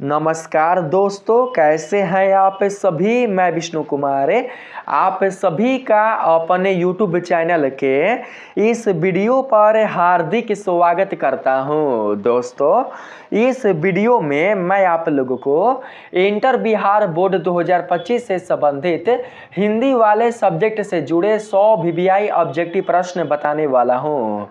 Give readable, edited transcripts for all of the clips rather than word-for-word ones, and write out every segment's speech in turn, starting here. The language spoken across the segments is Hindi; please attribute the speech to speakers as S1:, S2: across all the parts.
S1: नमस्कार दोस्तों, कैसे हैं आप सभी। मैं विष्णु कुमार आप सभी का अपने YouTube चैनल के इस वीडियो पर हार्दिक स्वागत करता हूं। दोस्तों, इस वीडियो में मैं आप लोगों को इंटर बिहार बोर्ड 2025 से संबंधित हिंदी वाले सब्जेक्ट से जुड़े 100 VVI ऑब्जेक्टिव प्रश्न बताने वाला हूं।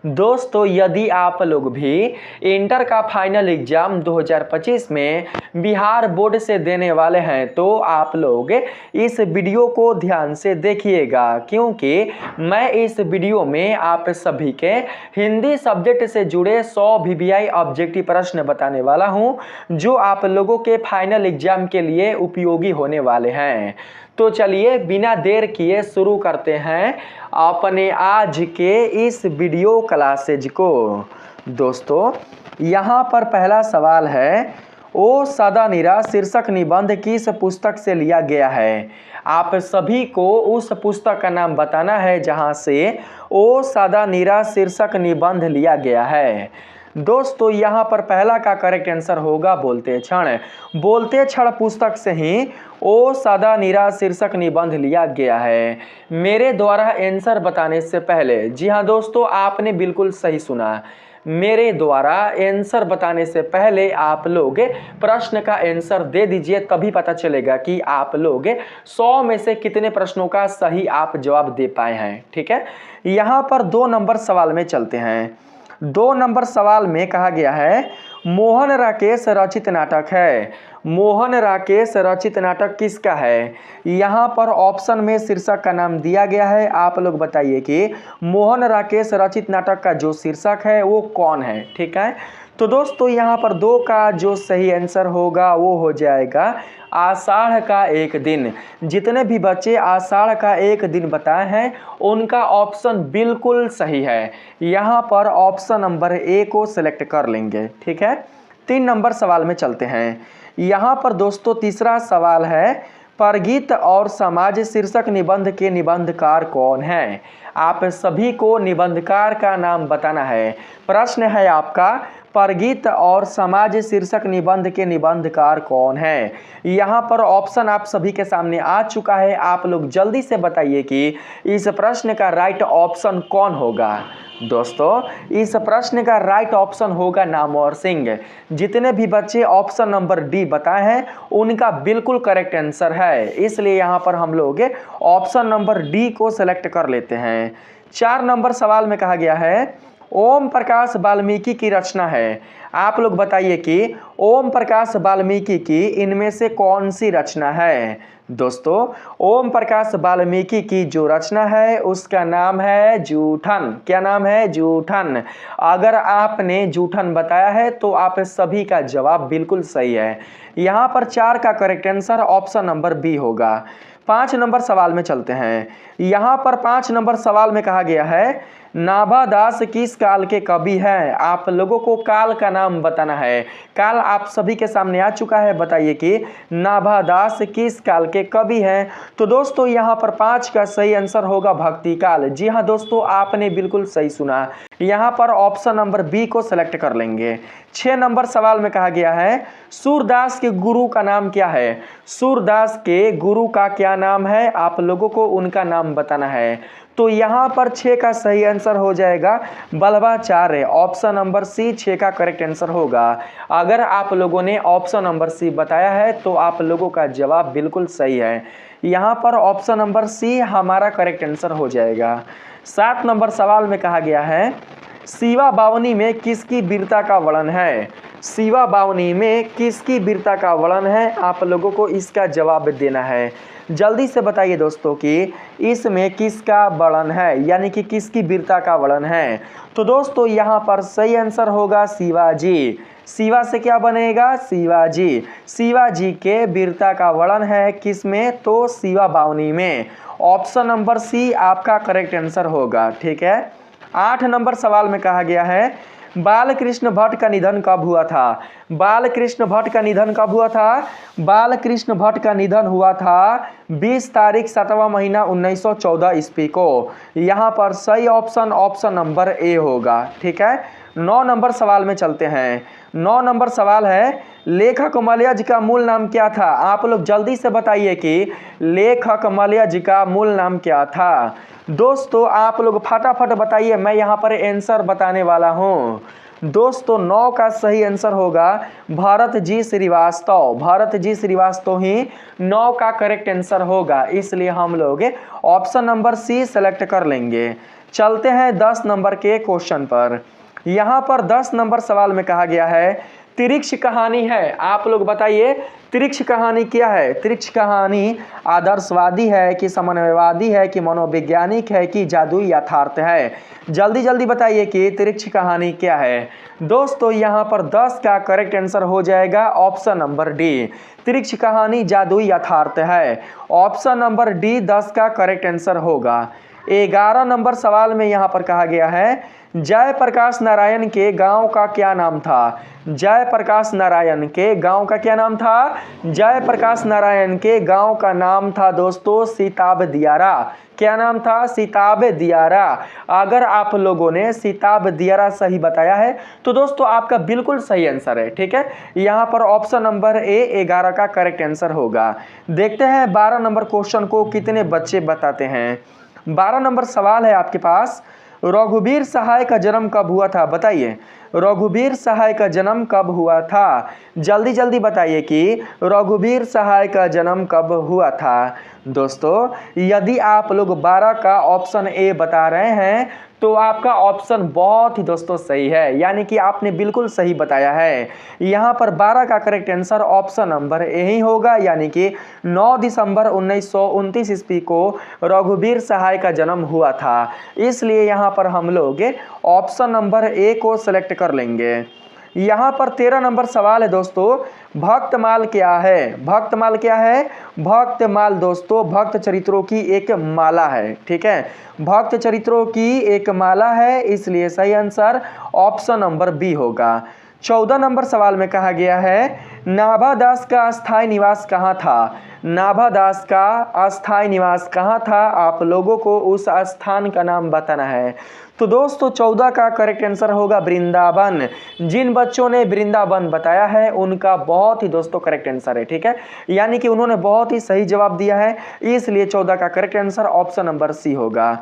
S1: दोस्तों, यदि आप लोग भी इंटर का फाइनल एग्जाम 2025 में बिहार बोर्ड से देने वाले हैं तो आप लोग इस वीडियो को ध्यान से देखिएगा, क्योंकि मैं इस वीडियो में आप सभी के हिंदी सब्जेक्ट से जुड़े 100 VVI ऑब्जेक्टिव प्रश्न बताने वाला हूं, जो आप लोगों के फाइनल एग्जाम के लिए उपयोगी होने वाले हैं। तो चलिए बिना देर किए शुरू करते हैं अपने आज के इस वीडियो क्लासेज को। दोस्तों, यहाँ पर पहला सवाल है, ओ सदा निरा शीर्षक निबंध किस पुस्तक से लिया गया है। आप सभी को उस पुस्तक का नाम बताना है जहाँ से ओ सदा निरा शीर्षक निबंध लिया गया है। दोस्तों, यहाँ पर पहला का करेक्ट आंसर होगा बोलते क्षण। बोलते क्षण पुस्तक से ही ओ सदा निरा शीर्षक निबंध लिया गया है। मेरे द्वारा आंसर बताने से पहले, जी हाँ दोस्तों, आपने बिल्कुल सही सुना, मेरे द्वारा आंसर बताने से पहले आप लोग प्रश्न का आंसर दे दीजिए, तभी पता चलेगा कि आप लोग 100 में से कितने प्रश्नों का सही आप जवाब दे पाए हैं। ठीक है, यहाँ पर 2 नंबर सवाल में चलते हैं। 2 नंबर सवाल में कहा गया है, मोहन राकेश रचित नाटक है। मोहन राकेश रचित नाटक किसका है। यहाँ पर ऑप्शन में शीर्षक का नाम दिया गया है। आप लोग बताइए कि मोहन राकेश रचित नाटक का जो शीर्षक है वो कौन है। ठीक है, तो दोस्तों यहाँ पर 2 का जो सही आंसर होगा वो हो जाएगा आषाढ़ का एक दिन। जितने भी बच्चे आषाढ़ का एक दिन बताए हैं उनका ऑप्शन बिल्कुल सही है। यहाँ पर ऑप्शन नंबर ए को सिलेक्ट कर लेंगे। ठीक है, 3 नंबर सवाल में चलते हैं। यहाँ पर दोस्तों तीसरा सवाल है, परगीत और समाज शीर्षक निबंध के निबंधकार कौन है। आप सभी को निबंधकार का नाम बताना है। प्रश्न है आपका, परगीत और समाज शीर्षक निबंध के निबंधकार कौन है। यहाँ पर ऑप्शन आप सभी के सामने आ चुका है। आप लोग जल्दी से बताइए कि इस प्रश्न का राइट ऑप्शन कौन होगा। दोस्तों, इस प्रश्न का राइट ऑप्शन होगा नामवर सिंह। जितने भी बच्चे ऑप्शन नंबर डी बताए हैं उनका बिल्कुल करेक्ट आंसर है, इसलिए यहाँ पर हम लोग ऑप्शन नंबर डी को सेलेक्ट कर लेते हैं। 4 नंबर सवाल में कहा गया है, ओम प्रकाश वाल्मीकि की रचना है। आप लोग बताइए कि ओम प्रकाश वाल्मीकि की इनमें से कौन सी रचना है। दोस्तों, ओम प्रकाश वाल्मीकि की जो रचना है उसका नाम है जूठन। क्या नाम है? जूठन। अगर आपने जूठन बताया है तो आप सभी का जवाब बिल्कुल सही है। यहाँ पर 4 का correct answer option number B होगा। 5 नंबर सवाल में चलते हैं। यहाँ पर 5 नंबर सवाल में कहा गया है, नाभादास किस काल के कवि हैं। आप लोगों को काल का नाम बताना है। काल आप सभी के सामने आ चुका है, बताइए कि नाभादास किस काल के कवि हैं। तो दोस्तों यहाँ पर 5 का सही आंसर होगा भक्ति काल। जी हाँ दोस्तों, आपने बिल्कुल सही सुना। यहाँ पर ऑप्शन नंबर बी को सेलेक्ट कर लेंगे। 6 नंबर सवाल में कहा गया है, सूरदास के गुरु का नाम क्या है। सूरदास के गुरु का क्या नाम है, आप लोगों को उनका नाम बताना है। तो यहाँ पर 6 का सही आंसर हो जाएगा बल्लभाचार्य। ऑप्शन नंबर सी 6 का करेक्ट आंसर होगा। अगर आप लोगों ने ऑप्शन नंबर सी बताया है तो आप लोगों का जवाब बिल्कुल सही है। यहाँ पर ऑप्शन नंबर सी हमारा करेक्ट आंसर हो जाएगा। 7 नंबर सवाल में कहा गया है, शिवा बावनी में किसकी वीरता का वर्णन है। शिवा बावनी में किसकी वीरता का वर्णन है, आप लोगों को इसका जवाब देना है। जल्दी से बताइए दोस्तों कि इसमें किसका वर्णन है, यानी कि किसकी वीरता का वर्णन है। तो दोस्तों यहाँ पर सही आंसर होगा शिवाजी। शिवा से क्या बनेगा? शिवाजी। शिवाजी के वीरता का वर्णन है किसमें? तो शिवा बावनी में। ऑप्शन नंबर सी आपका करेक्ट आंसर होगा। ठीक है, 8 नंबर सवाल में कहा गया है, बालकृष्ण भट्ट का निधन कब हुआ था। बालकृष्ण भट्ट का निधन कब हुआ था? बालकृष्ण भट्ट का निधन हुआ था 20 तारीख 7वां महीना 1914 ईस्वी को। यहाँ पर सही ऑप्शन ऑप्शन नंबर ए होगा। ठीक है, 9 नंबर सवाल में चलते हैं। 9 नंबर सवाल है, लेखक मलयज का मूल नाम क्या था? आप लोग जल्दी से बताइए कि लेखक मलयज का मूल नाम क्या था। दोस्तों आप लोग फटाफट बताइए, मैं यहाँ पर आंसर बताने वाला हूँ। दोस्तों 9 का सही आंसर होगा भरत जी श्रीवास्तव। भरत जी श्रीवास्तव ही 9 का करेक्ट आंसर होगा, इसलिए हम लोग ऑप्शन नंबर सी सेलेक्ट कर लेंगे। चलते हैं 10 नंबर के क्वेश्चन पर। यहाँ पर 10 नंबर सवाल में कहा गया है तिरिक्ष कहानी है। आप लोग बताइए तिरिक्ष कहानी क्या है? तिरिक्ष कहानी आदर्शवादी है कि समन्वयवादी है कि मनोवैज्ञानिक है कि जादुई यथार्थ है? जल्दी जल्दी बताइए कि तिरिक्ष कहानी क्या है। दोस्तों यहाँ पर 10 का करेक्ट आंसर हो जाएगा ऑप्शन नंबर डी, तिरिक्ष कहानी जादुई यथार्थ है। ऑप्शन नंबर डी 10 का करेक्ट आंसर होगा। 11 नंबर सवाल में यहाँ पर कहा गया है जयप्रकाश नारायण के गांव का क्या नाम था? जयप्रकाश नारायण के गांव का क्या नाम था? जयप्रकाश नारायण के गांव का नाम था दोस्तों सिताब दियारा। क्या नाम था? सिताब दियारा। अगर आप लोगों ने सिताब दियारा सही बताया है तो दोस्तों आपका बिल्कुल सही आंसर है, ठीक है। यहाँ पर ऑप्शन नंबर ए 11 का करेक्ट आंसर होगा। देखते हैं 12 नंबर क्वेश्चन को कितने बच्चे बताते हैं। 12 नंबर सवाल है आपके पास, रघुवीर सहाय का जन्म कब हुआ था? बताइए रघुवीर सहाय का जन्म कब हुआ था? जल्दी जल्दी बताइए कि रघुवीर सहाय का जन्म कब हुआ था। दोस्तों यदि आप लोग 12 का ऑप्शन ए बता रहे हैं तो आपका ऑप्शन बहुत ही दोस्तों सही है, यानी कि आपने बिल्कुल सही बताया है। यहाँ पर 12 का correct answer option number A ही होगा, यानी कि 9 दिसंबर 1929 ईस्वी को रघुवीर सहाय का जन्म हुआ था, इसलिए यहाँ पर हम लोग ऑप्शन नंबर ए को सिलेक्ट कर लेंगे। यहाँ पर 13 नंबर सवाल है दोस्तों, भक्तमाल क्या है? भक्तमाल क्या है? भक्तमाल दोस्तों भक्त चरित्रों की एक माला है, ठीक है। भक्त चरित्रों की एक माला है, इसलिए सही आंसर ऑप्शन नंबर बी होगा। 14 नंबर सवाल में कहा गया है नाभादास का अस्थायी निवास कहाँ था? नाभादास का अस्थायी निवास कहाँ था? आप लोगों को उस स्थान का नाम बताना है। तो दोस्तों 14 का करेक्ट आंसर होगा वृंदावन। जिन बच्चों ने वृंदावन बताया है उनका बहुत ही दोस्तों करेक्ट आंसर है, ठीक है, यानी कि उन्होंने बहुत ही सही जवाब दिया है, इसलिए 14 का correct answer option number C होगा।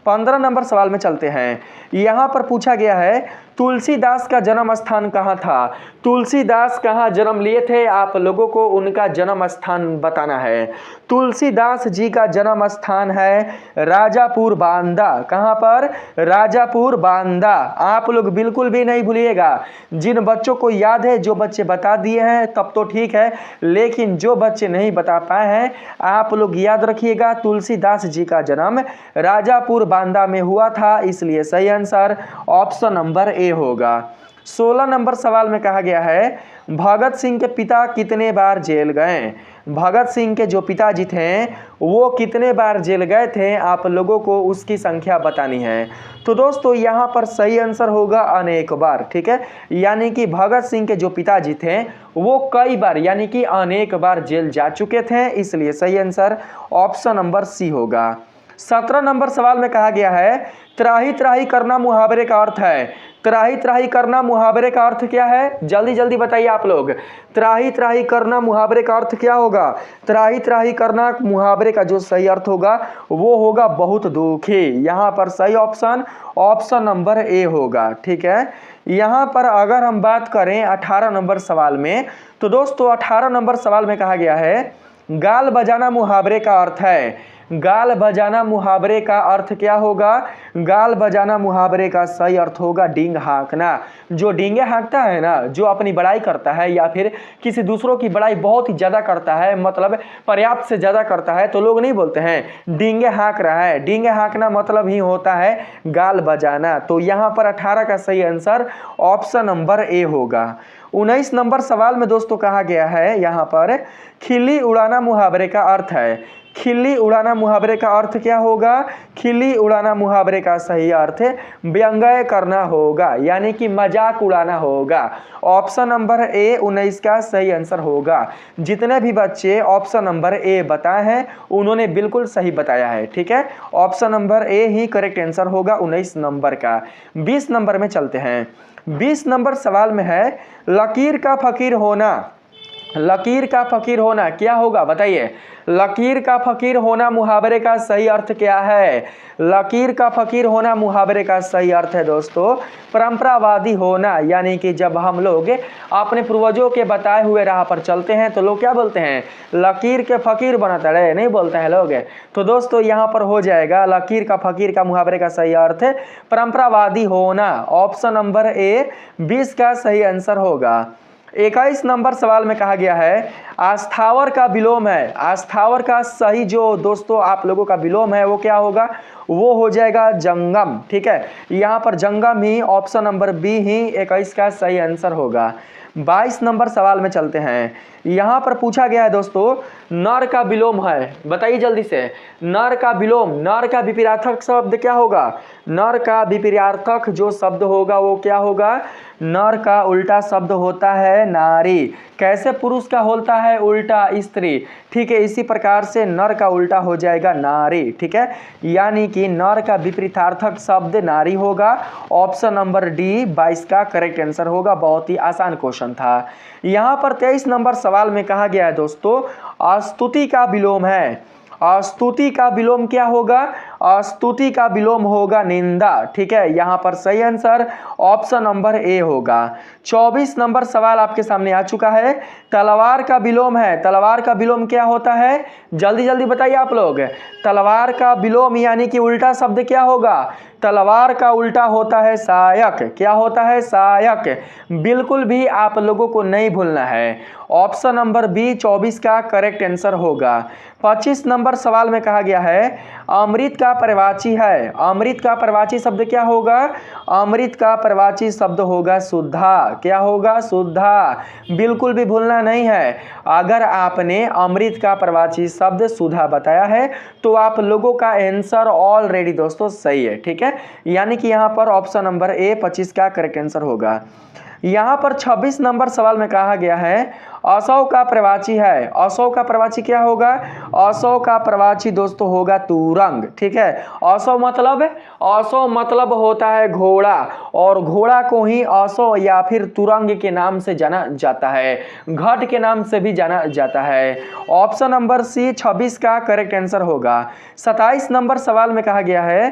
S1: 15 नंबर सवाल में चलते हैं। यहाँ पर पूछा गया है तुलसीदास का जन्म स्थान कहाँ था? तुलसीदास कहाँ जन्म लिए थे? आप लोगों को उनका जन्म स्थान बताना है। तुलसीदास जी का जन्म स्थान है राजापुर बांदा। कहाँ पर? राजापुर बांदा। आप लोग बिल्कुल भी नहीं भूलिएगा। जिन बच्चों को याद है, जो बच्चे बता दिए हैं तब तो ठीक है, लेकिन जो बच्चे नहीं बता पाए हैं आप लोग याद रखिएगा तुलसीदास जी का जन्म राजापुर बांदा में हुआ था, इसलिए सही आंसर ऑप्शन नंबर ए होगा। 16 नंबर सवाल में कहा गया है भगत सिंह के पिता कितने बार जेल गए? भगत सिंह के जो पिताजी थे वो कितने बार जेल गए थे? आप लोगों को उसकी संख्या बतानी है। तो दोस्तों यहाँ पर सही आंसर होगा अनेक बार, ठीक है, यानी कि भगत सिंह के जो पिताजी थे वो कई बार यानी कि अनेक बार जेल जा चुके थे, इसलिए सही आंसर ऑप्शन नंबर सी होगा। 17 नंबर सवाल में कहा गया है त्राही त्राही करना मुहावरे का अर्थ है। त्राही त्राही करना मुहावरे का अर्थ क्या है? जल्दी जल्दी बताइए आप लोग। त्राही त्राही करना मुहावरे का अर्थ क्या होगा? त्राही त्राही करना मुहावरे का जो सही अर्थ होगा वो होगा बहुत दुखी। यहाँ पर सही ऑप्शन ऑप्शन नंबर ए होगा, ठीक है। यहाँ पर अगर हम बात करें 18 नंबर सवाल में, तो दोस्तों 18 नंबर सवाल में कहा गया है गाल बजाना मुहावरे का अर्थ है। गाल बजाना मुहावरे का अर्थ क्या होगा? गाल बजाना मुहावरे का सही अर्थ होगा डींग हाँकना। जो डींगे हाँकता है ना, जो अपनी बड़ाई करता है या फिर किसी दूसरों की बड़ाई बहुत ही ज़्यादा करता है, मतलब पर्याप्त से ज़्यादा करता है, तो लोग नहीं बोलते हैं डींगे हाँक रहा है। डींगे हाँकना मतलब ही होता है गाल बजाना। तो यहाँ पर 18 का सही आंसर ऑप्शन नंबर ए होगा। 19 नंबर सवाल में दोस्तों कहा गया है यहाँ पर खिल्ली उड़ाना मुहावरे का अर्थ है। खिल्ली उड़ाना मुहावरे का अर्थ क्या होगा? खिल्ली उड़ाना मुहावरे का सही अर्थ व्यंग्य करना होगा, यानी कि मजाक उड़ाना होगा। ऑप्शन नंबर ए 19 का सही आंसर होगा। जितने भी बच्चे ऑप्शन नंबर ए बताए हैं उन्होंने बिल्कुल सही बताया है, ठीक है। Option number A he correct answer होगा 19 नंबर का। 20 नंबर में चलते हैं। 20 नंबर सवाल में है लकीर का फकीर होना। लकीर का फकीर होना क्या होगा बताइए? लकीर का फकीर होना मुहावरे का सही अर्थ क्या है? लकीर का फकीर होना मुहावरे का सही अर्थ है दोस्तों परंपरावादी होना, यानी कि जब हम लोग अपने पूर्वजों के बताए हुए राह पर चलते हैं तो लोग क्या बोलते हैं? लकीर के फकीर बनता रहे, नहीं बोलते हैं लोग। तो दोस्तों यहाँ पर हो जाएगा लकीर का फकीर का मुहावरे का सही अर्थ परंपरावादी होना। ऑप्शन नंबर ए 20 का सही आंसर होगा। 21 नंबर सवाल में कहा गया है आस्थावर का विलोम है। आस्थावर का सही जो दोस्तों आप लोगों का विलोम है वो क्या होगा? वो हो जाएगा जंगम, ठीक है। यहाँ पर जंगम ही ऑप्शन नंबर बी ही 21 का सही आंसर होगा। 22 नंबर सवाल में चलते हैं। यहाँ पर पूछा गया है दोस्तों नर का विलोम है, बताइए जल्दी से। नर का विलोम, नर का विपरीतार्थक शब्द क्या होगा? नर का विपरीतार्थक जो शब्द होगा वो क्या होगा? नर का उल्टा शब्द होता है नारी। कैसे पुरुष का होता है उल्टा? स्त्री, ठीक है। इसी प्रकार से नर का उल्टा हो जाएगा नारी, ठीक है। यानी कि नर का विपरीतार्थक शब्द नारी होगा। ऑप्शन नंबर डी 22 का करेक्ट आंसर होगा। बहुत ही आसान क्वेश्चन था। यहाँ पर 23 नंबर सवाल में कहा गया है दोस्तों स्तुति का विलोम है। स्तुति का विलोम क्या होगा? स्तुति का विलोम होगा निंदा, ठीक है। यहाँ पर सही आंसर ऑप्शन नंबर ए होगा। 24 नंबर सवाल आपके सामने आ चुका है। तलवार का विलोम है। तलवार का विलोम क्या होता है? जल्दी जल्दी बताइए आप लोग। तलवार का विलोम यानी कि उल्टा शब्द क्या होगा? तलवार का उल्टा होता है सहायक। क्या होता है? सहायक। बिल्कुल भी आप लोगों को नहीं भूलना है। ऑप्शन नंबर बी 24 का करेक्ट आंसर होगा। 25 नंबर सवाल में कहा गया है अमृत का पर्यायवाची है। अमृत का पर्यायवाची शब्द क्या होगा? अमृत का पर्यायवाची शब्द होगा सुधा। क्या होगा? सुधा। बिल्कुल भी भूलना नहीं है। अगर आपने अमृत का पर्यायवाची शब्द सुधा बताया है तो आप लोगों का आंसर ऑलरेडी दोस्तों सही है, ठीक है। यानी कि यहाँ पर ऑप्शन नंबर ए 25 का करेक्ट आंसर होगा। यहाँ पर 26 नंबर सवाल में कहा गया है असौ का पर्यायवाची है। असौ का पर्यायवाची क्या होगा? असौ का पर्यायवाची दोस्तों होगा तुरंग, ठीक है। असौ मतलब होता है घोड़ा, और घोड़ा को ही असौ या फिर तुरंग के नाम से जाना जाता है, घट के नाम से भी जाना जाता है। ऑप्शन नंबर सी 26 का करेक्ट आंसर होगा। 27 नंबर सवाल में कहा गया है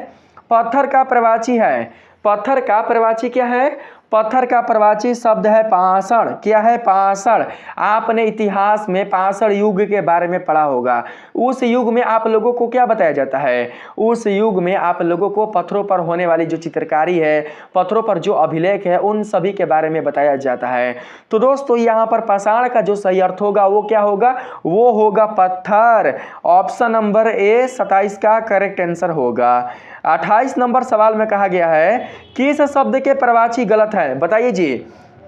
S1: पत्थर का पर्यायवाची है। पत्थर का पर्यायवाची क्या है? पत्थर का पर्यायवाची शब्द है पाषाण। क्या है? पाषाण। आपने इतिहास में पाषाण युग के बारे में पढ़ा होगा। उस युग में आप लोगों को क्या बताया जाता है? उस युग में आप लोगों को पत्थरों पर होने वाली जो चित्रकारी है, पत्थरों पर जो अभिलेख है, उन सभी के बारे में बताया जाता है। तो दोस्तों यहाँ पर पाषाण का जो सही अर्थ होगा वो क्या होगा? वो होगा पत्थर। ऑप्शन नंबर ए 27 का करेक्ट आंसर होगा। 28 नंबर सवाल में कहा गया है किस शब्द के पर्यायवाची गलत है? बताइए जी,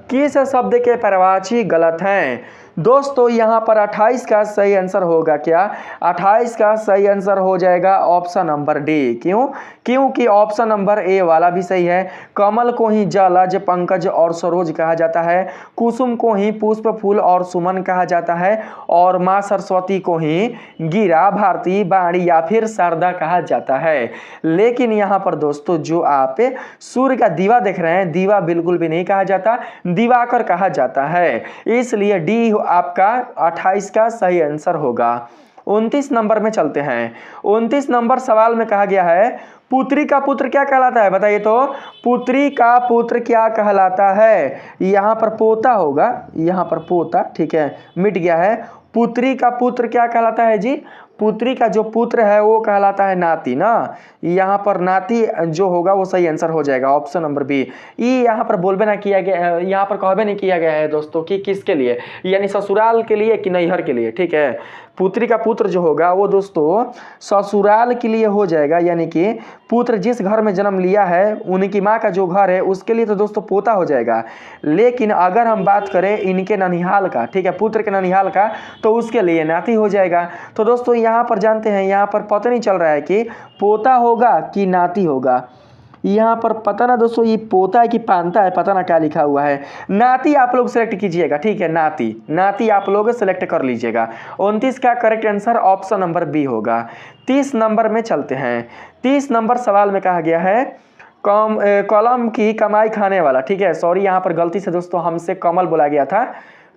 S1: किस शब्द के पर्यायवाची गलत हैं? दोस्तों यहाँ पर 28 का सही आंसर होगा क्या? 28 का सही आंसर हो जाएगा ऑप्शन नंबर डी। क्यों? क्योंकि ऑप्शन नंबर ए वाला भी सही है। कमल को ही जलज, पंकज और सरोज कहा जाता है। कुसुम को ही पुष्प, फूल और सुमन कहा जाता है। और माँ सरस्वती को ही गिरा, भारती, बाणी या फिर शारदा कहा जाता है। लेकिन यहाँ पर दोस्तों जो आप सूर्य का दीवा देख रहे हैं, दीवा बिल्कुल भी नहीं कहा जाता, दिवाकर कहा जाता है। इसलिए डी आपका 28 का सही आंसर होगा। 29 नंबर में चलते हैं। 29 नंबर सवाल में कहा गया है पुत्री का पुत्र क्या कहलाता है? बताइए तो पुत्री का पुत्र क्या कहलाता है? यहाँ पर पोता होगा, यहाँ पर पोता, ठीक है, मिट गया है। पुत्री का पुत्र क्या कहलाता है जी? पुत्री का जो पुत्र है वो कहलाता है नाती ना। यहाँ पर नाती जो होगा वो सही आंसर हो जाएगा। Option number B. ये यहाँ पर बोलबे ना किया गया, यहाँ पर कहबे नहीं किया गया है दोस्तों कि किसके लिए, यानी ससुराल के लिए कि नैहर के लिए, ठीक है। पुत्री का पुत्र जो होगा वो दोस्तों ससुराल के लिए हो जाएगा, यानी कि पुत्र जिस घर में जन्म लिया है उनकी माँ का जो घर है उसके लिए तो दोस्तों पोता हो जाएगा। लेकिन अगर हम बात करें इनके ननिहाल का, ठीक है, पुत्र के ननिहाल का, तो उसके लिए नाती हो जाएगा। तो दोस्तों यहाँ पर जानते हैं, यहाँ पर पता नहीं चल रहा है कि पोता होगा कि नाती होगा। यहाँ पर पता ना दोस्तों ये पोता है कि पानता है, पता ना क्या लिखा हुआ है। नाती आप लोग सेलेक्ट कीजिएगा, ठीक है, नाती, नाती आप लोग सेलेक्ट कर लीजिएगा। 29 का correct answer option number B होगा। 30 नंबर में चलते हैं। 30 नंबर सवाल में कहा गया है कलम की कमाई खाने वाला, ठीक है, सॉरी यहाँ पर गलती से दोस्तों हमसे कमल बोला गया था।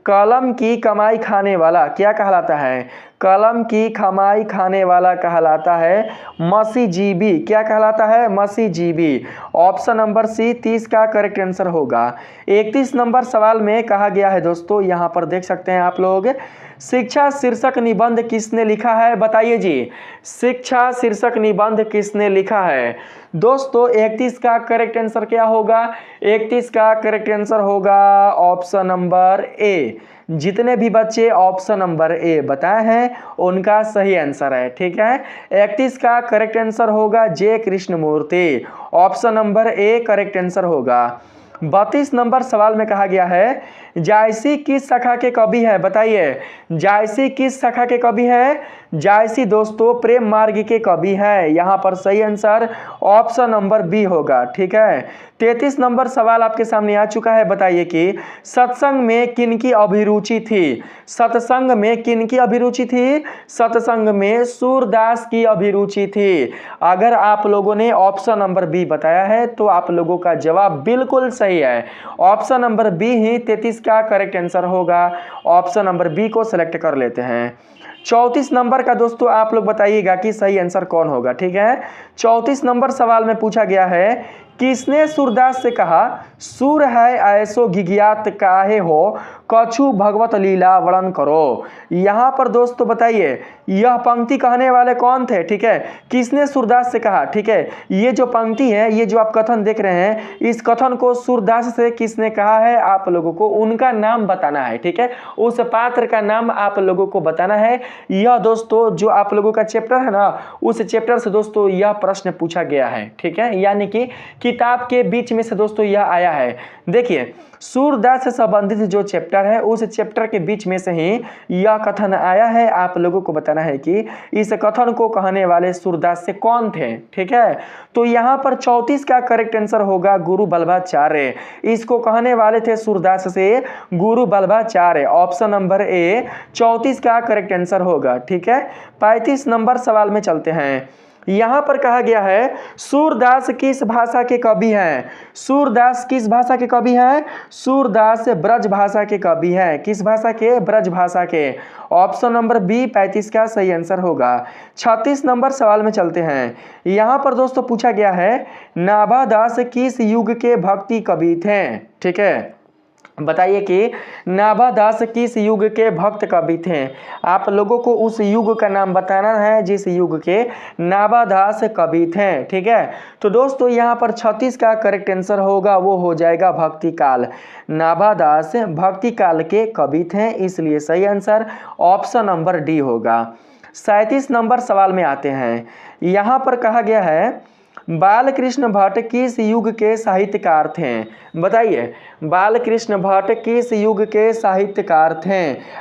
S1: कलम की कमाई खाने वाला क्या कहलाता है? कलम की कमाई खाने वाला कहलाता है मसीजीबी। क्या कहलाता है? मसीजीबी। ऑप्शन नंबर सी 30 का करेक्ट आंसर होगा। 31 नंबर सवाल में कहा गया है दोस्तों, यहाँ पर देख सकते हैं आप लोग, शिक्षा शीर्षक निबंध किसने लिखा है? बताइए जी, शिक्षा शीर्षक निबंध किसने लिखा है? दोस्तों 31 का करेक्ट आंसर क्या होगा? 31 का करेक्ट आंसर होगा ऑप्शन नंबर ए। जितने भी बच्चे ऑप्शन नंबर ए बताए हैं उनका सही आंसर है, ठीक है। 31 का करेक्ट आंसर होगा J Krishnamurti. Option number A correct answer होगा। 32 नंबर सवाल में कहा गया है जायसी किस शाखा के कवि है? बताइए, जायसी किस शाखा के कवि है? जायसी दोस्तों प्रेम मार्ग के कवि हैं। यहाँ पर सही आंसर ऑप्शन नंबर बी होगा, ठीक है। 33 नंबर सवाल आपके सामने आ चुका है। बताइए कि सत्संग में किनकी अभिरुचि थी? सत्संग में किनकी अभिरुचि थी? सत्संग में सूरदास की अभिरुचि थी। अगर आप लोगों ने ऑप्शन नंबर बी बताया है तो आप लोगों का जवाब बिल्कुल सही है। ऑप्शन नंबर बी ही 33 का करेक्ट आंसर होगा। ऑप्शन नंबर बी को सिलेक्ट कर लेते हैं। 34 नंबर का दोस्तों आप लोग बताइएगा कि सही आंसर कौन होगा, ठीक है। 34 नंबर सवाल में पूछा गया है किसने सूरदास से कहा सूर है ऐसो गिगियात काहे हो, कछु भगवत लीला वर्णन करो। यहाँ पर दोस्तों बताइए यह पंक्ति कहने वाले कौन थे? ठीक है, किसने सूरदास से कहा? ठीक है, ये जो पंक्ति है, ये जो आप कथन देख रहे हैं, इस कथन को सूरदास से किसने कहा है? आप लोगों को उनका नाम बताना है, ठीक है, उस पात्र का नाम आप लोगों को बताना है। यह दोस्तों जो आप लोगों का चैप्टर है ना, उस चैप्टर से दोस्तों यह प्रश्न पूछा गया है, ठीक है, यानी कि किताब के बीच में से दोस्तों यह आया है। देखिए सूरदास से संबंधित जो चैप्टर है उस चैप्टर के बीच में से ही यह कथन आया है। आप लोगों को बताना है कि इस कथन को कहने वाले सूरदास से कौन थे, ठीक है। तो यहाँ पर 34 का करेक्ट आंसर होगा गुरु बल्लभाचार्य। इसको कहने वाले थे सूरदास से गुरु बल्लभाचार्य। ऑप्शन नंबर ए 34 का करेक्ट आंसर होगा, ठीक है। 35 नंबर सवाल में चलते हैं। यहाँ पर कहा गया है सूरदास किस भाषा के कवि हैं? सूरदास किस भाषा के कवि हैं? सूरदास ब्रज भाषा के कवि हैं। किस भाषा के? ब्रज भाषा के। ऑप्शन नंबर बी 35 का सही आंसर होगा। 36 नंबर सवाल में चलते हैं। यहाँ पर दोस्तों पूछा गया है नाभादास किस युग के भक्ति कवि थे? ठीक है, बताइए कि नाभादास किस युग के भक्त कवि थे? आप लोगों को उस युग का नाम बताना है जिस युग के नाभादास कवि थे, ठीक है। तो दोस्तों यहाँ पर 36 का करेक्ट आंसर होगा, वो हो जाएगा भक्ति काल। नाभादास भक्ति काल के कवि थे, इसलिए सही आंसर ऑप्शन नंबर डी होगा। 37 नंबर सवाल में आते हैं। यहाँ पर कहा गया है बालकृष्ण भट्ट किस युग के साहित्यकार थे? बताइए, बालकृष्ण भट्ट किस युग के साहित्यकार थे?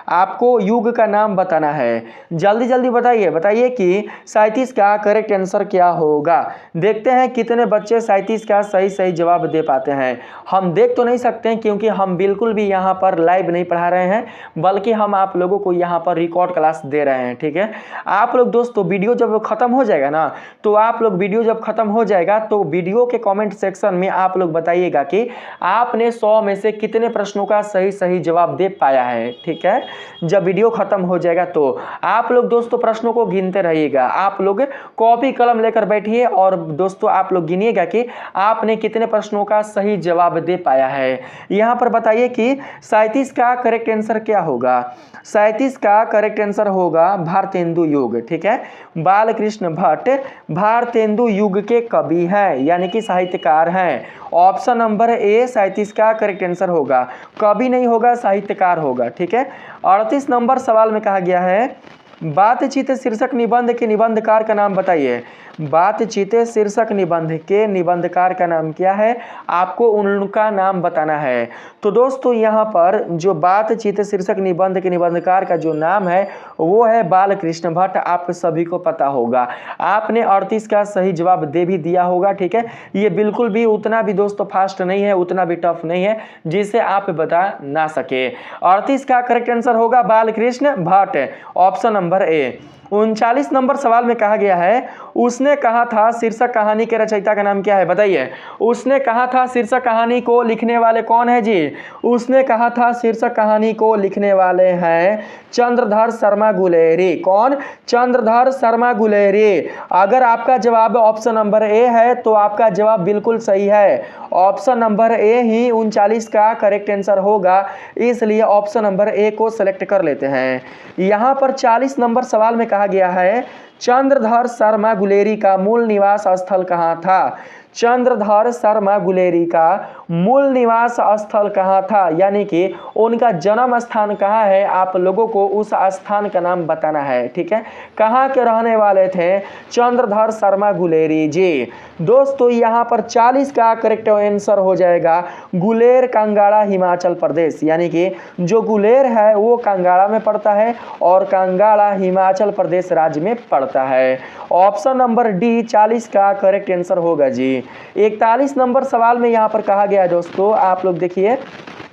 S1: आपको युग का नाम बताना है, जल्दी जल्दी बताइए। बताइए कि 37 का करेक्ट आंसर क्या होगा। देखते हैं कितने बच्चे 37 का सही सही जवाब दे पाते हैं। हम देख तो नहीं सकते हैं क्योंकि हम बिल्कुल भी यहाँ पर लाइव नहीं पढ़ा रहे हैं, बल्कि हम आप लोगों को यहाँ पर रिकॉर्ड क्लास दे रहे हैं, ठीक है। आप लोग दोस्तों वीडियो जब खत्म हो जाएगा ना, तो आप लोग वीडियो जब खत्म हो जाएगा तो वीडियो के कमेंट सेक्शन में आप लोग बताइएगा कि आपने 100 में से कितने प्रश्नों का सही सही जवाब दे पाया है, ठीक है। जब वीडियो खत्म हो जाएगा तो आप लोग दोस्तों प्रश्नों को गिनते रहिएगा। आप लोग कॉपी कलम लेकर बैठिए और दोस्तों आप लोग गिनिएगा कि आपने कितने प्रश्नों का सही जवाब दे पाया है। यहाँ पर बताइए कि 37 का करेक्ट आंसर क्या होगा। 37 का करेक्ट आंसर होगा भारतेंदु युग, ठीक है। बालकृष्ण भट्ट भारतेंदु युग के कवि हैं, यानी कि साहित्यकार हैं। ऑप्शन नंबर ए 37 का करेक्ट आंसर होगा, कवि नहीं होगा, साहित्यकार होगा, ठीक है। 38 नंबर सवाल में कहा गया है बातचीत शीर्षक निबंध के निबंधकार का नाम बताइए। बातचीत शीर्षक निबंध के निबंधकार का नाम क्या है, आपको उनका नाम बताना है। तो दोस्तों यहाँ पर जो बातचीत शीर्षक निबंध के निबंधकार का जो नाम है वो है बालकृष्ण भट्ट। आप सभी को पता होगा, आपने 38 का सही जवाब दे भी दिया होगा। ठीक है, ये बिल्कुल भी उतना भी दोस्तों फास्ट नहीं है, उतना भी टफ नहीं है जिसे आप बता ना सके। 38 का करेक्ट आंसर होगा बालकृष्ण भट्ट, ऑप्शन नंबर ए। 39 नंबर सवाल में कहा गया है, उसने कहा था शीर्षक कहानी के रचयिता का नाम क्या है, बताइए। उसने कहा था शीर्षक कहानी को लिखने वाले कौन है जी? उसने कहा था शीर्षक कहानी को लिखने वाले हैं चंद्रधर शर्मा गुलेरी। कौन? चंद्रधर शर्मा गुलेरी। अगर आपका जवाब ऑप्शन नंबर ए है तो आपका जवाब बिल्कुल सही है। ऑप्शन नंबर ए ही 39 का करेक्ट आंसर होगा, इसलिए ऑप्शन नंबर ए को सेलेक्ट कर लेते हैं। यहाँ पर 40 नंबर सवाल में कहा गया है, चंद्रधर शर्मा गुलेरी का मूल निवास स्थल कहाँ था? चंद्रधर शर्मा गुलेरी का मूल निवास स्थल कहाँ था, यानी कि उनका जन्म स्थान कहाँ है, आप लोगों को उस स्थान का नाम बताना है। ठीक है, कहाँ के रहने वाले थे चंद्रधर शर्मा गुलेरी जी? दोस्तों यहाँ पर 40 का करेक्ट आंसर हो जाएगा गुलेर कांगड़ा हिमाचल प्रदेश, यानी कि जो गुलेर है वो कांगड़ा में पड़ता है और कांगड़ा हिमाचल प्रदेश राज्य में पड़ता है। ऑप्शन नंबर डी 40 का करेक्ट आंसर होगा जी। 41 नंबर सवाल में यहाँ पर कहा गया है दोस्तों, आप लोग देखिए,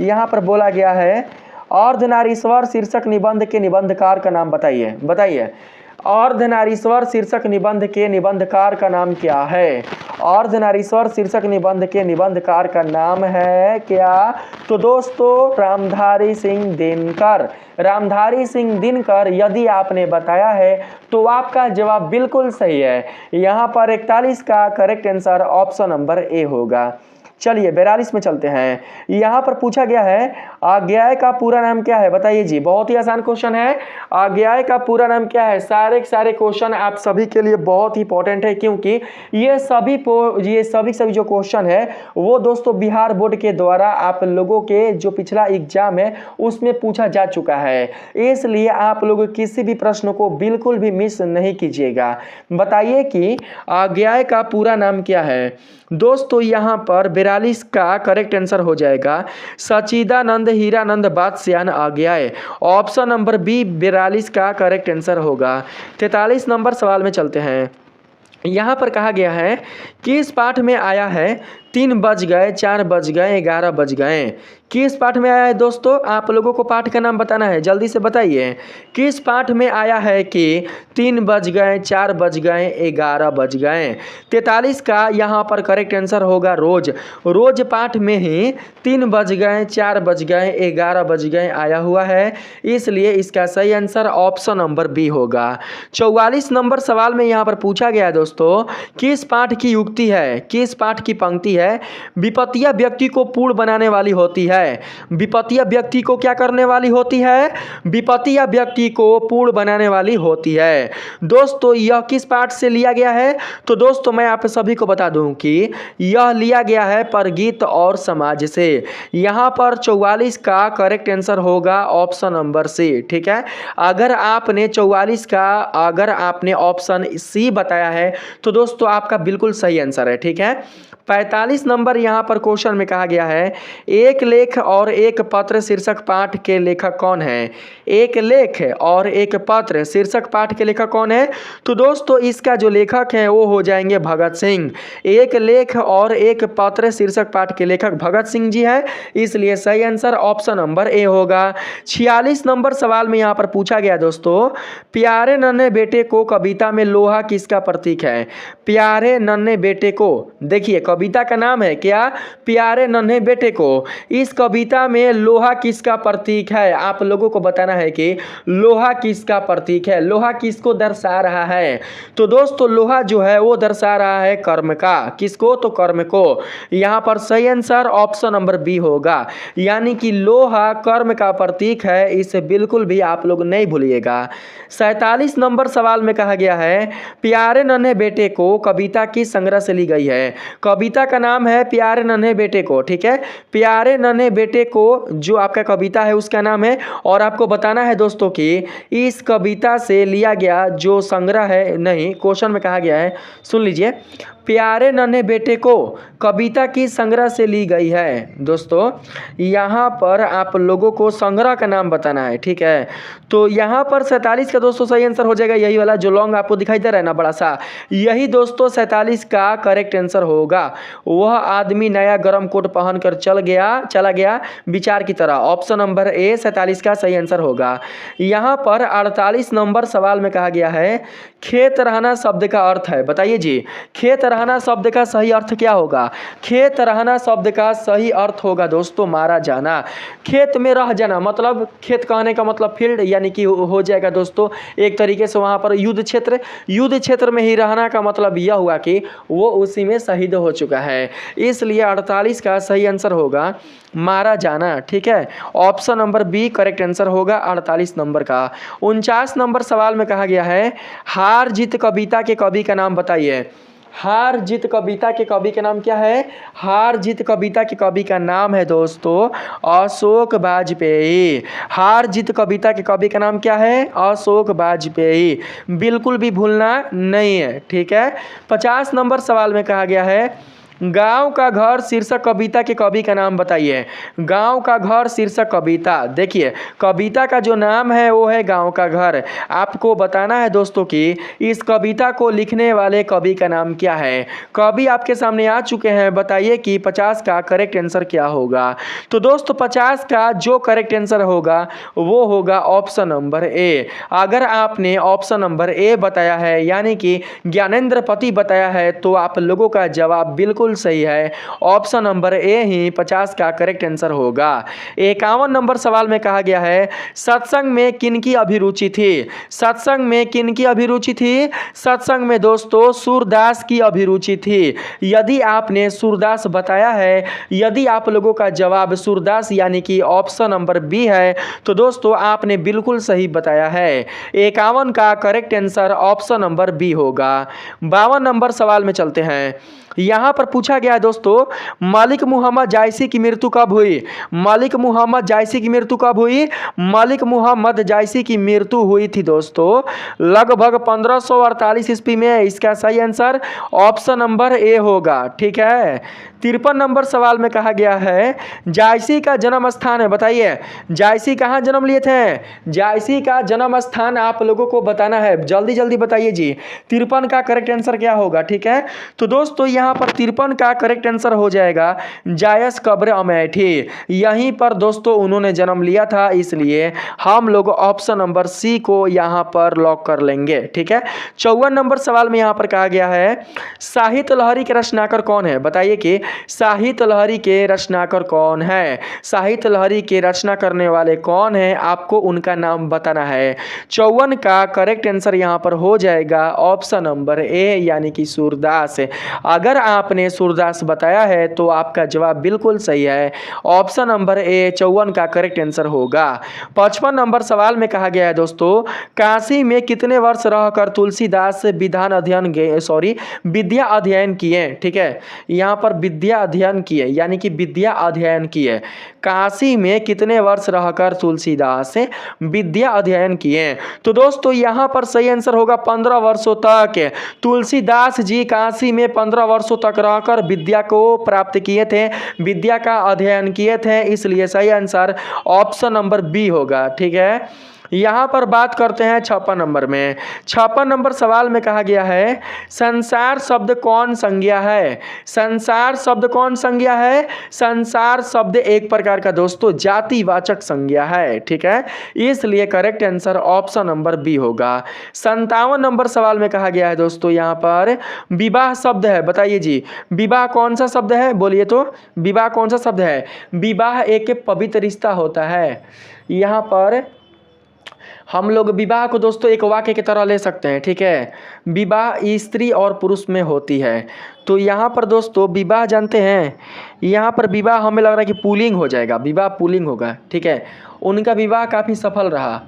S1: यहाँ पर बोला गया है अर्धनारीश्वर शीर्षक निबंध के निबंधकार का नाम बताइए। बताइए, अर्धनारीश्वर शीर्षक निबंध के निबंधकार का नाम क्या है? अर्धनारीश्वर शीर्षक निबंध के निबंधकार का नाम है क्या? तो दोस्तों रामधारी सिंह दिनकर। रामधारी सिंह दिनकर यदि आपने बताया है तो आपका जवाब बिल्कुल सही है। यहाँ पर 41 का करेक्ट आंसर ऑप्शन नंबर ए होगा। चलिए 42 में चलते हैं। यहाँ पर पूछा गया है आज्ञा का पूरा नाम क्या है, बताइए जी। बहुत ही आसान क्वेश्चन है, आज्ञा का पूरा नाम क्या है? सारे के सारे क्वेश्चन आप सभी के लिए बहुत ही इंपॉर्टेंट है, क्योंकि ये सभी जो क्वेश्चन है वो दोस्तों बिहार बोर्ड के द्वारा आप लोगों के जो पिछला एग्जाम है उसमें पूछा जा चुका है, इसलिए आप लोग किसी भी प्रश्न को बिल्कुल भी मिस नहीं कीजिएगा। बताइए कि आज्ञा का पूरा नाम क्या है? दोस्तों यहाँ पर 42 का करेक्ट आंसर हो जाएगा सचिदानंद हीरानंद बादशाह आज्ञाएं। ऑप्शन नंबर बी 42 का करेक्ट आंसर होगा। 43 नंबर सवाल में चलते हैं। यहाँ पर कहा गया है किस पाठ में आया है 3 बज गए 4 बज गए 11 बज गए? किस पाठ में आया है दोस्तों? आप लोगों को पाठ का नाम बताना है, जल्दी से बताइए। किस पाठ में आया है कि 3 बज गए 4 बज गए 11 बज गए? 43 का यहाँ पर करेक्ट आंसर होगा रोज। रोज पाठ में ही 3 बज गए 4 बज गए 11 बज गए आया हुआ है, इसलिए इसका सही आंसर ऑप्शन नंबर बी होगा। 44 नंबर सवाल में यहाँ पर पूछा गया है दोस्तों, किस पाठ की युक्ति है, किस पाठ की पंक्ति है विपत्तियां व्यक्ति को पूर्ण बनाने वाली होती है? विपत्तियां व्यक्ति को क्या करने वाली होती है? विपत्तियां व्यक्ति को पूर्ण बनाने वाली होती है। दोस्तों यह किस पाठ से लिया गया है? तो दोस्तों मैं आप सभी को बता दूं कि यह लिया गया है परगीत और समाज से। यहां पर 44 का करेक्ट आंसर होगा ऑप्शन नंबर सी। ठीक है, अगर आपने 44 का अगर आपने ऑप्शन सी बताया है तो दोस्तों आपका बिल्कुल सही आंसर है। ठीक है, 45 नंबर यहाँ पर क्वेश्चन में कहा गया है एक लेख और एक पत्र शीर्षक पाठ के लेखक कौन है? एक लेख और एक पत्र शीर्षक पाठ के लेखक कौन है? तो दोस्तों इसका जो लेखक है वो हो जाएंगे भगत सिंह। एक लेख और एक पत्र शीर्षक पाठ के लेखक भगत सिंह जी है, इसलिए सही आंसर ऑप्शन नंबर ए होगा। 46 नंबर सवाल में यहाँ पर पूछा गया दोस्तों, प्यारे नन्हे बेटे को कविता में लोहा किसका प्रतीक है? प्यारे नन्हे बेटे को, देखिए कविता का नाम है क्या? प्यारे नन्हे बेटे को। इस कविता में लोहा किसका प्रतीक है? आप लोगों को बताना है कि लोहा किसका प्रतीक है, लोहा किसको दर्शा रहा है? तो दोस्तों लोहा जो है वो दर्शा रहा है कर्म का। किसको? तो कर्म को। यहाँ पर सही आंसर ऑप्शन नंबर बी होगा, यानी कि लोहा कर्म का प्रतीक है, इसे बिल्कुल भी आप लोग नहीं भूलिएगा। 47 नंबर सवाल में कहा गया है प्यारे नन्हे बेटे को कविता किस संग्रह से ली गई है? कविता कविता का नाम है प्यारे नन्हे बेटे को, ठीक है। प्यारे नन्हे बेटे को जो आपका कविता है उसका नाम है। और आपको बताना है दोस्तों कि इस कविता से लिया गया जो संग्रह है, नहीं क्वेश्चन में कहा गया है, सुन लीजिए, प्यारे नन्हे बेटे को कविता की संग्रह से ली गई है। दोस्तों यहाँ पर आप लोगों को संग्रह का नाम बताना है, ठीक है। तो यहाँ पर 47 का दोस्तों सही आंसर हो जाएगा, यही वाला जो लॉन्ग आपको दिखाई दे रहा है ना बड़ा सा, यही दोस्तों 47 का करेक्ट आंसर होगा। वह आदमी नया गर्म कोट पहनकर चला गया विचार की तरह। ऑप्शन नंबर ए 47 का सही आंसर होगा। यहाँ पर 48 नंबर सवाल में कहा गया है खेत रहना शब्द का अर्थ है, बताइए जी, खेत रहना शब्द का सही अर्थ क्या होगा। खेत रहना शब्द का सही अर्थ होगा दोस्तों मारा जाना। खेत में रह जाना मतलब खेत कहने का मतलब फील्ड, यानी कि हो जाएगा दोस्तों एक तरीके से वहाँ पर युद्ध क्षेत्र में ही रहना का मतलब यह हुआ कि वो उसी में शहीद हो चुका है, इसलिए 48 का सही आंसर होगा मारा जाना, ठीक है। Option number B correct answer होगा 48 नंबर का। 49 नंबर सवाल में कहा गया है हार जीत कविता के कवि का नाम बताइए। हार जीत कविता के कवि का नाम क्या है। हार जीत कविता के कवि का नाम है दोस्तों अशोक वाजपेयी। हार जीत कविता के कवि का नाम क्या है, अशोक वाजपेयी, बिल्कुल भी भूलना नहीं है, ठीक है। 50 नंबर सवाल में कहा गया है गांव का घर शीर्षक कविता के कवि का नाम बताइए। गांव का घर शीर्षक कविता, देखिए कविता का जो नाम है वो है गांव का घर। आपको बताना है दोस्तों कि इस कविता को लिखने वाले कवि का नाम क्या है। कवि आपके सामने आ चुके हैं, बताइए कि 50 का करेक्ट आंसर क्या होगा। तो दोस्तों 50 का जो करेक्ट आंसर होगा वो होगा ऑप्शन नंबर ए। अगर आपने ऑप्शन नंबर ए बताया है यानी कि ज्ञानेंद्र पति बताया है तो आप लोगों का जवाब बिल्कुल सही है, ऑप्शन नंबर ए ही 50 का करेक्ट आंसर होगा। 51 नंबर सवाल में कहा गया है सत्संग में किनकी अभिरुचि थी। सत्संग में किनकी अभिरुचि थी। सत्संग में दोस्तों सूरदास की अभिरुचि थी। यदि आपने सूरदास बताया है, यदि आप लोगों का जवाब सूरदास यानी कि ऑप्शन नंबर बी है तो दोस्तों आपने बिल्कुल सही बताया है। 51 का correct answer option number B होगा। 52 नंबर सवाल में चलते हैं। यहाँ पर पूछा गया है दोस्तों मलिक मोहम्मद जायसी की मृत्यु कब हुई। मलिक मोहम्मद जायसी की मृत्यु कब हुई। मलिक मोहम्मद जायसी की मृत्यु हुई थी दोस्तों लगभग 1548 ईस्वी में। इसका सही आंसर ऑप्शन नंबर ए होगा, ठीक है। 53 नंबर सवाल में कहा गया है जायसी का जन्म स्थान है, बताइए जायसी कहाँ जन्म लिए थे। जायसी का जन्म स्थान आप लोगों को बताना है, जल्दी जल्दी बताइए जी। 53 का करेक्ट आंसर क्या होगा, ठीक है। तो दोस्तों यहाँ पर 53 का करेक्ट आंसर हो जाएगा जायस कब्र अमेठी। यहीं पर दोस्तों उन्होंने जन्म लिया था, इसलिए हम लोग ऑप्शन नंबर सी को यहाँ पर लॉक कर लेंगे, ठीक है। 54 नंबर सवाल में यहाँ पर कहा गया है साहित्य लहरी के रचनाकार कौन है। बताइए कि साहित्य लहरी के रचनाकार कौन है। साहित्य लहरी के रचना करने वाले कौन है, आपको उनका नाम बताना है। 54 का करेक्ट आंसर यहाँ पर हो जाएगा ऑप्शन नंबर ए यानी कि सूरदास। अगर आपने सूरदास बताया है तो आपका जवाब बिल्कुल सही है, ऑप्शन नंबर ए 54 का करेक्ट आंसर होगा। 55 नंबर सवाल में कहा गया है दोस्तों काशी में कितने वर्ष रहकर तुलसीदास विद्या अध्ययन किए, ठीक है। यहाँ पर विद्या अध्ययन किए यानी कि विद्या अध्ययन किए। काशी में कितने वर्ष रहकर तुलसीदास विद्या अध्ययन किए। तो दोस्तों यहाँ पर सही आंसर होगा 15 वर्षों तक। तुलसीदास जी काशी में 15 वर्षों तक रहकर विद्या को प्राप्त किए थे, विद्या का अध्ययन किए थे, इसलिए सही आंसर ऑप्शन नंबर बी होगा, ठीक है। यहाँ पर बात करते हैं 56 नंबर में। 56 नंबर सवाल में कहा गया है संसार शब्द कौन संज्ञा है। संसार शब्द कौन संज्ञा है। संसार शब्द एक प्रकार का दोस्तों जातिवाचक संज्ञा है, ठीक है, इसलिए correct answer option number B होगा। 57 नंबर सवाल में कहा गया है दोस्तों यहाँ पर विवाह शब्द है, बताइए जी विवाह कौन सा शब्द है, बोलिए तो विवाह कौन सा शब्द है। विवाह एक पवित्र रिश्ता होता है। यहाँ पर हम लोग विवाह को दोस्तों एक वाक्य की तरह ले सकते हैं, ठीक है। विवाह स्त्री और पुरुष में होती है। तो यहाँ पर दोस्तों विवाह जानते हैं, यहाँ पर विवाह हमें लग रहा है कि पुल्लिंग हो जाएगा, विवाह पुल्लिंग होगा, ठीक है। उनका विवाह काफ़ी सफल रहा।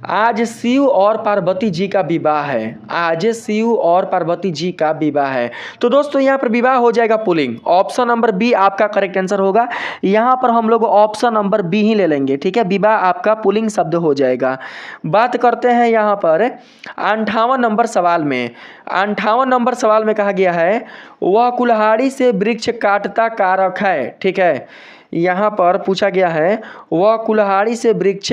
S1: आज शिव और पार्वती जी का विवाह है। आज शिव और पार्वती जी का विवाह है। तो दोस्तों यहाँ पर विवाह हो जाएगा पुल्लिंग। ऑप्शन नंबर बी आपका करेक्ट आंसर होगा। यहाँ पर हम लोग ऑप्शन नंबर बी ही ले लेंगे, ठीक है। विवाह आपका पुल्लिंग शब्द हो जाएगा। बात करते हैं यहाँ पर 58 नंबर सवाल में। 58 नंबर सवाल में कहा गया है वह कुल्हाड़ी से वृक्ष काटता कारक है, ठीक है। यहाँ पर पूछा गया है वह कुल्हाड़ी से वृक्ष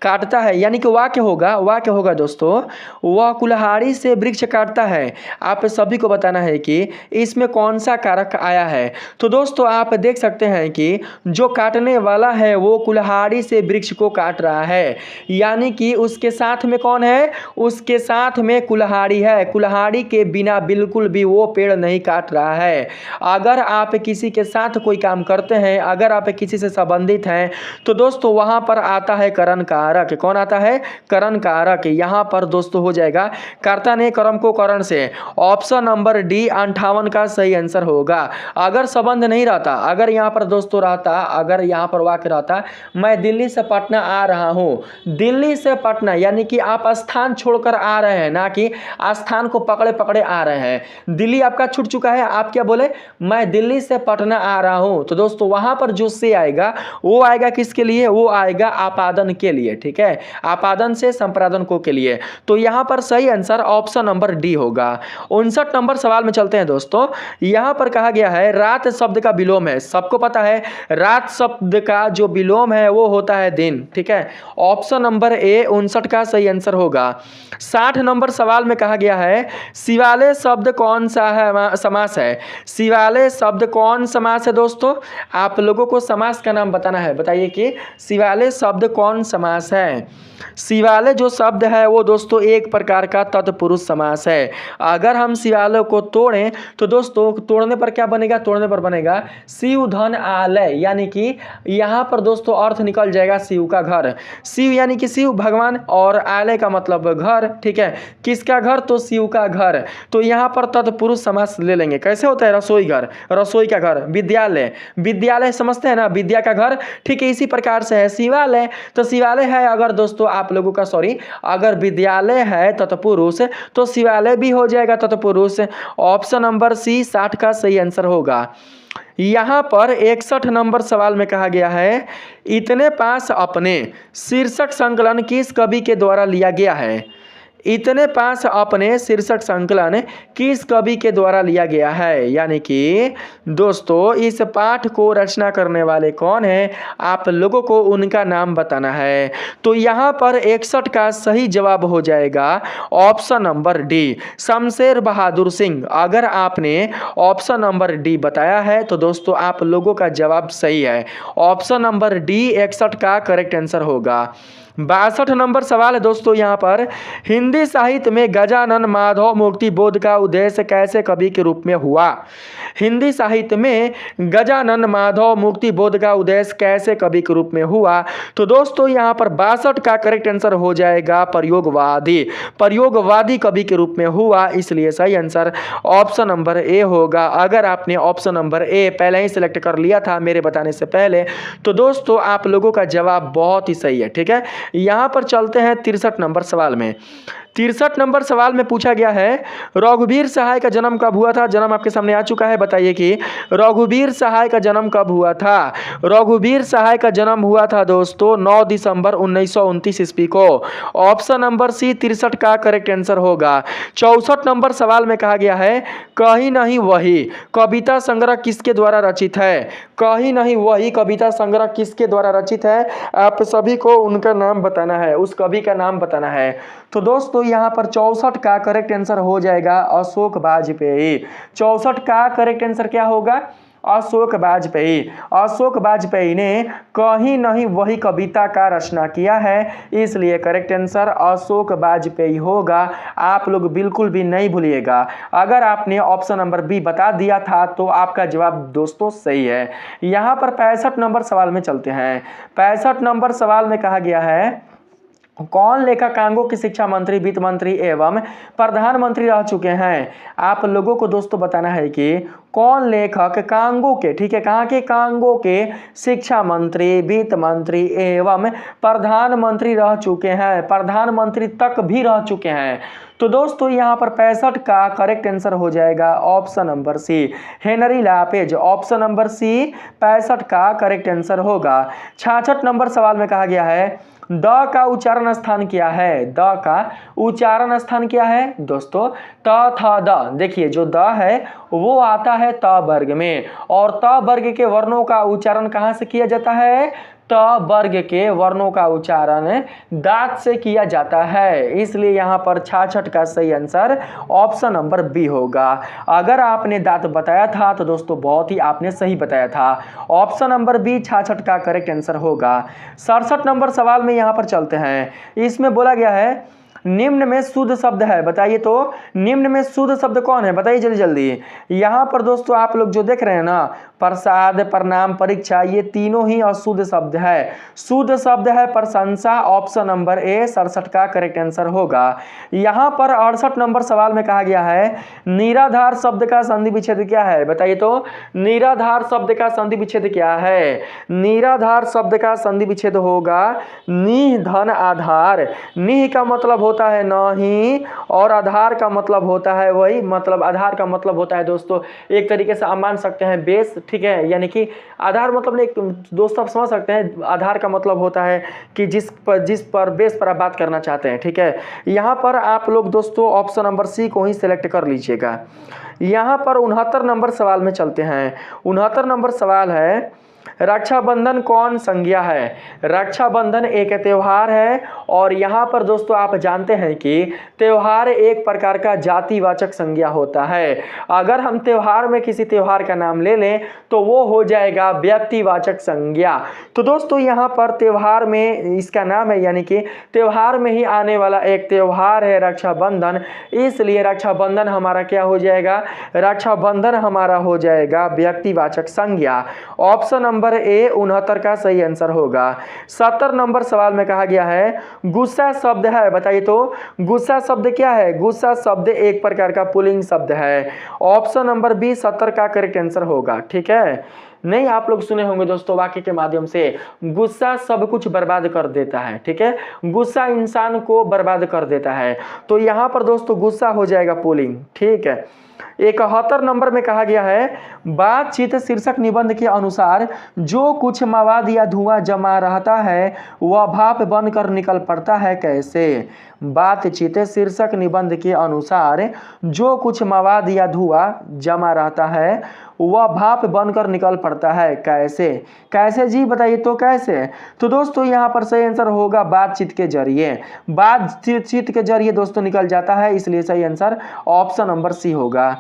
S1: काटता है यानी कि वाक्य होगा दोस्तों, वह कुल्हाड़ी से वृक्ष काटता है। आप सभी को बताना है कि इसमें कौन सा कारक आया है। तो दोस्तों आप देख सकते हैं कि जो काटने वाला है वो कुल्हाड़ी से वृक्ष को काट रहा है, यानी कि उसके साथ में कौन है, उसके साथ में कुल्हाड़ी है। कुल्हाड़ी के बिना बिल्कुल भी वो पेड़ नहीं काट रहा है। अगर आप किसी के साथ कोई काम करते हैं, अगर आप किसी से संबंधित हैं, तो दोस्तों वहाँ पर आता है करण कारक। कौन आता है, करण कारक। यहाँ पर दोस्तों हो जाएगा कर्ता ने कर्म को करण से। ऑप्शन नंबर डी 58 का सही आंसर होगा। अगर संबंध नहीं रहता, अगर यहाँ पर दोस्तों रहता, अगर यहाँ पर वाक्य रहता मैं दिल्ली से पटना आ रहा हूँ, दिल्ली से पटना यानी कि आप स्थान छोड़कर आ रहे हैं, ना कि स्थान को पकड़े पकड़े आ रहे हैं। दिल्ली आपका छूट चुका है, आप क्या बोले, मैं दिल्ली से पटना आ रहा हूँ। तो दोस्तों वहां पर जो से आएगा वो आएगा किसके लिए, वो आएगा आपादन के लिए, ठीक है। आपादन से संप्रादन को के लिए। तो यहां पर सही आंसर ऑप्शन नंबर डी होगा। 59 नंबर सवाल में चलते हैं दोस्तों। यहां पर कहा गया है रात शब्द का विलोम है। सबको पता है रात शब्द का जो विलोम है वो होता है दिन, ठीक है। ऑप्शन नंबर ए 59 का सही आंसर होगा। 60 नंबर सवाल में कहा गया है शिवालय शब्द कौन सा है, समास है। शिवालय शब्द कौन समास है दोस्तों, आप लोगों को समास का नाम बताना है। बताइए कि शिवालय शब्द कौन समास है। शिवालय जो शब्द है वो दोस्तों एक प्रकार का तत्पुरुष समास है। अगर हम शिवालय को तोड़ें तो दोस्तों तोड़ने पर क्या बनेगा, तोड़ने पर बनेगा शिव धन आलय, यानी कि यहाँ पर दोस्तों अर्थ निकल जाएगा शिव का घर। शिव यानी कि शिव भगवान और आलय का मतलब घर, ठीक है। किसका घर, तो शिव का घर। तो यहाँ पर तत्पुरुष समास ले लेंगे। कैसे होता है, रसोई घर, रसोई का घर। विद्यालय, विद्यालय समझते हैं ना, विद्या का घर, ठीक है। इसी प्रकार से है शिवालय। तो शिवालय है अगर दोस्तों आप लोगों का अगर विद्यालय है तत्पुरुष तो शिवालय भी हो जाएगा तत्पुरुष। ऑप्शन नंबर सी 60 का सही आंसर होगा। यहां पर 61 नंबर सवाल में कहा गया है इतने पास अपने शीर्षक संकलन किस कवि के द्वारा लिया गया है। इतने पास अपने शीर्षक संकलन किस कवि के द्वारा लिया गया है, यानी कि दोस्तों इस पाठ को रचना करने वाले कौन हैं, आप लोगों को उनका नाम बताना है। तो यहाँ पर 61 का सही जवाब हो जाएगा option number D Shamsher Bahadur Singh. अगर आपने ऑप्शन नंबर डी बताया है तो दोस्तों आप लोगों का जवाब सही है। ऑप्शन नंबर डी 61 का करेक्ट आंसर होगा। 62 नंबर सवाल है दोस्तों। यहाँ पर हिंदी साहित्य में गजानन माधव मुक्ति बोध का उद्देश्य कैसे कवि के रूप में हुआ। हिंदी साहित्य में गजानन माधव मुक्ति बोध का उद्देश्य कैसे कवि के रूप में हुआ। तो दोस्तों यहाँ पर 62 का करेक्ट आंसर हो जाएगा प्रयोगवादी। प्रयोगवादी कवि के रूप में हुआ, इसलिए सही आंसर ऑप्शन नंबर ए होगा। अगर आपने ऑप्शन नंबर ए पहले ही सिलेक्ट कर लिया था मेरे बताने से पहले तो दोस्तों आप लोगों का जवाब बहुत ही सही है, ठीक है। यहां पर चलते हैं 63 नंबर सवाल में। 63 नंबर सवाल में पूछा गया है रघुवीर सहाय का जन्म कब हुआ था। जन्म आपके सामने आ चुका है, बताइए कि रघुवीर सहाय का जन्म कब हुआ था। रघुवीर सहाय का जन्म हुआ था दोस्तों 9 दिसंबर 1929 ईस्वी को। ऑप्शन नंबर सी 63 का करेक्ट आंसर होगा। 64 नंबर सवाल में कहा गया है कहीं नहीं वही कविता संग्रह किसके द्वारा रचित है। कहीं नहीं वही कविता संग्रह किसके द्वारा रचित है, आप सभी को उनका नाम बताना है, उस कवि का नाम बताना है। तो दोस्तों यहाँ पर 64 का करेक्ट आंसर हो जाएगा अशोक वाजपेयी। 64 का करेक्ट आंसर क्या होगा, अशोक वाजपेयी। अशोक वाजपेयी ने कहीं नहीं वही कविता का रचना किया है, इसलिए करेक्ट आंसर अशोक वाजपेयी होगा। आप लोग बिल्कुल भी नहीं भूलिएगा। अगर आपने ऑप्शन नंबर बी बता दिया था तो आपका जवाब दोस्तों सही है। यहाँ पर 65 नंबर सवाल में चलते हैं। 65 नंबर सवाल में कहा गया है कौन लेखाकांगों के शिक्षा मंत्री, वित्त मंत्री एवं प्रधानमंत्री रह चुके हैं? आप लोगों को दोस्तों बताना है कि कौन लेखक कांगो के, ठीक है, कहाँ के, कांगो के शिक्षा मंत्री, वित्त मंत्री एवं प्रधानमंत्री रह चुके हैं, प्रधानमंत्री तक भी रह चुके हैं। तो दोस्तों यहाँ पर 65 का करेक्ट आंसर हो जाएगा option number C, Henry Lapage. Option number C 65 का करेक्ट आंसर होगा। 66 नंबर सवाल में कहा गया है द का उच्चारण स्थान क्या है? द का उच्चारण स्थान क्या है दोस्तों? त थ द। देखिए जो द है वो आता है त वर्ग में, और त वर्ग के वर्णों का उच्चारण कहाँ से किया जाता है? त वर्ग के वर्णों का उच्चारण दांत से किया जाता है, इसलिए यहाँ पर 66 का सही आंसर ऑप्शन नंबर बी होगा। अगर आपने दांत बताया था तो दोस्तों बहुत ही आपने सही बताया था। ऑप्शन नंबर बी 66 का करेक्ट आंसर होगा। 67 नंबर सवाल में यहाँ पर चलते हैं। इसमें बोला गया है निम्न में शुद्ध शब्द है, बताइए तो निम्न में शुद्ध शब्द कौन है? बताइए जल्दी जल्दी। यहाँ पर दोस्तों आप लोग जो देख रहे हैं ना, प्रसाद, प्रणाम, परीक्षा, ये तीनों ही अशुद्ध शब्द है। शुद्ध शब्द है प्रशंसा। ऑप्शन नंबर ए 67 का करेक्ट आंसर होगा। यहाँ पर 68 नंबर सवाल में कहा गया है निराधार शब्द का संधि विच्छेद क्या है? बताइए तो निराधार शब्द का संधि विच्छेद क्या है? निराधार शब्द का संधि विच्छेद होगा निह धन आधार। निह का मतलब होता है नहीं, और आधार का मतलब होता है वही, मतलब आधार का मतलब होता है दोस्तों एक तरीके से आप मान सकते हैं बेस, ठीक है, यानी कि आधार मतलब एक दोस्तों आप समझ सकते हैं आधार का मतलब होता है कि जिस पर बेस पर आप बात करना चाहते हैं, ठीक है। यहाँ पर आप लोग दोस्तों ऑप्शन नंबर सी को ही सिलेक्ट कर लीजिएगा। यहाँ पर 69 नंबर सवाल में चलते हैं। 69 नंबर सवाल है रक्षाबंधन कौन संज्ञा है? रक्षाबंधन एक त्योहार है, और यहाँ पर दोस्तों आप जानते हैं कि त्योहार एक प्रकार का जातिवाचक संज्ञा होता है। अगर हम त्योहार में किसी त्योहार का नाम ले लें तो वो हो जाएगा व्यक्तिवाचक संज्ञा। तो दोस्तों यहाँ पर त्योहार में इसका नाम है, यानी कि त्योहार में ही आने वाला एक त्योहार है रक्षाबंधन, इसलिए रक्षाबंधन हमारा क्या हो जाएगा? रक्षाबंधन हमारा हो जाएगा व्यक्तिवाचक संज्ञा। ऑप्शन नंबर ए 69 का सही आंसर होगा। 70 नंबर सवाल में कहा गया है गुस्सा शब्द है, बताइए तो गुस्सा शब्द क्या है? गुस्सा शब्द एक प्रकार का पुल्लिंग शब्द है। ऑप्शन नंबर बी 70 का करेक्ट आंसर होगा, ठीक है। नहीं आप लोग सुने होंगे दोस्तों वाक्य के माध्यम से गुस्सा सब कुछ बर्बाद कर देता है, ठीक है, गुस्सा इंसान को बर्बाद कर देता है। तो यहाँ पर दोस्तों गुस्सा हो जाएगा पुल्लिंग, ठीक है। 71 नंबर में कहा गया है बातचीत शीर्षक निबंध के अनुसार जो कुछ मवाद या धुआं जमा रहता है वह भाप बनकर निकल पड़ता है, कैसे? बातचीत शीर्षक निबंध के अनुसार जो कुछ मवाद या धुआं जमा रहता है वह भाप बनकर निकल पड़ता है, कैसे? कैसे जी बताइए तो कैसे? तो दोस्तों यहाँ पर सही आंसर होगा बातचीत के जरिए। बातचीत के जरिए दोस्तों निकल जाता है, इसलिए सही आंसर ऑप्शन नंबर सी होगा।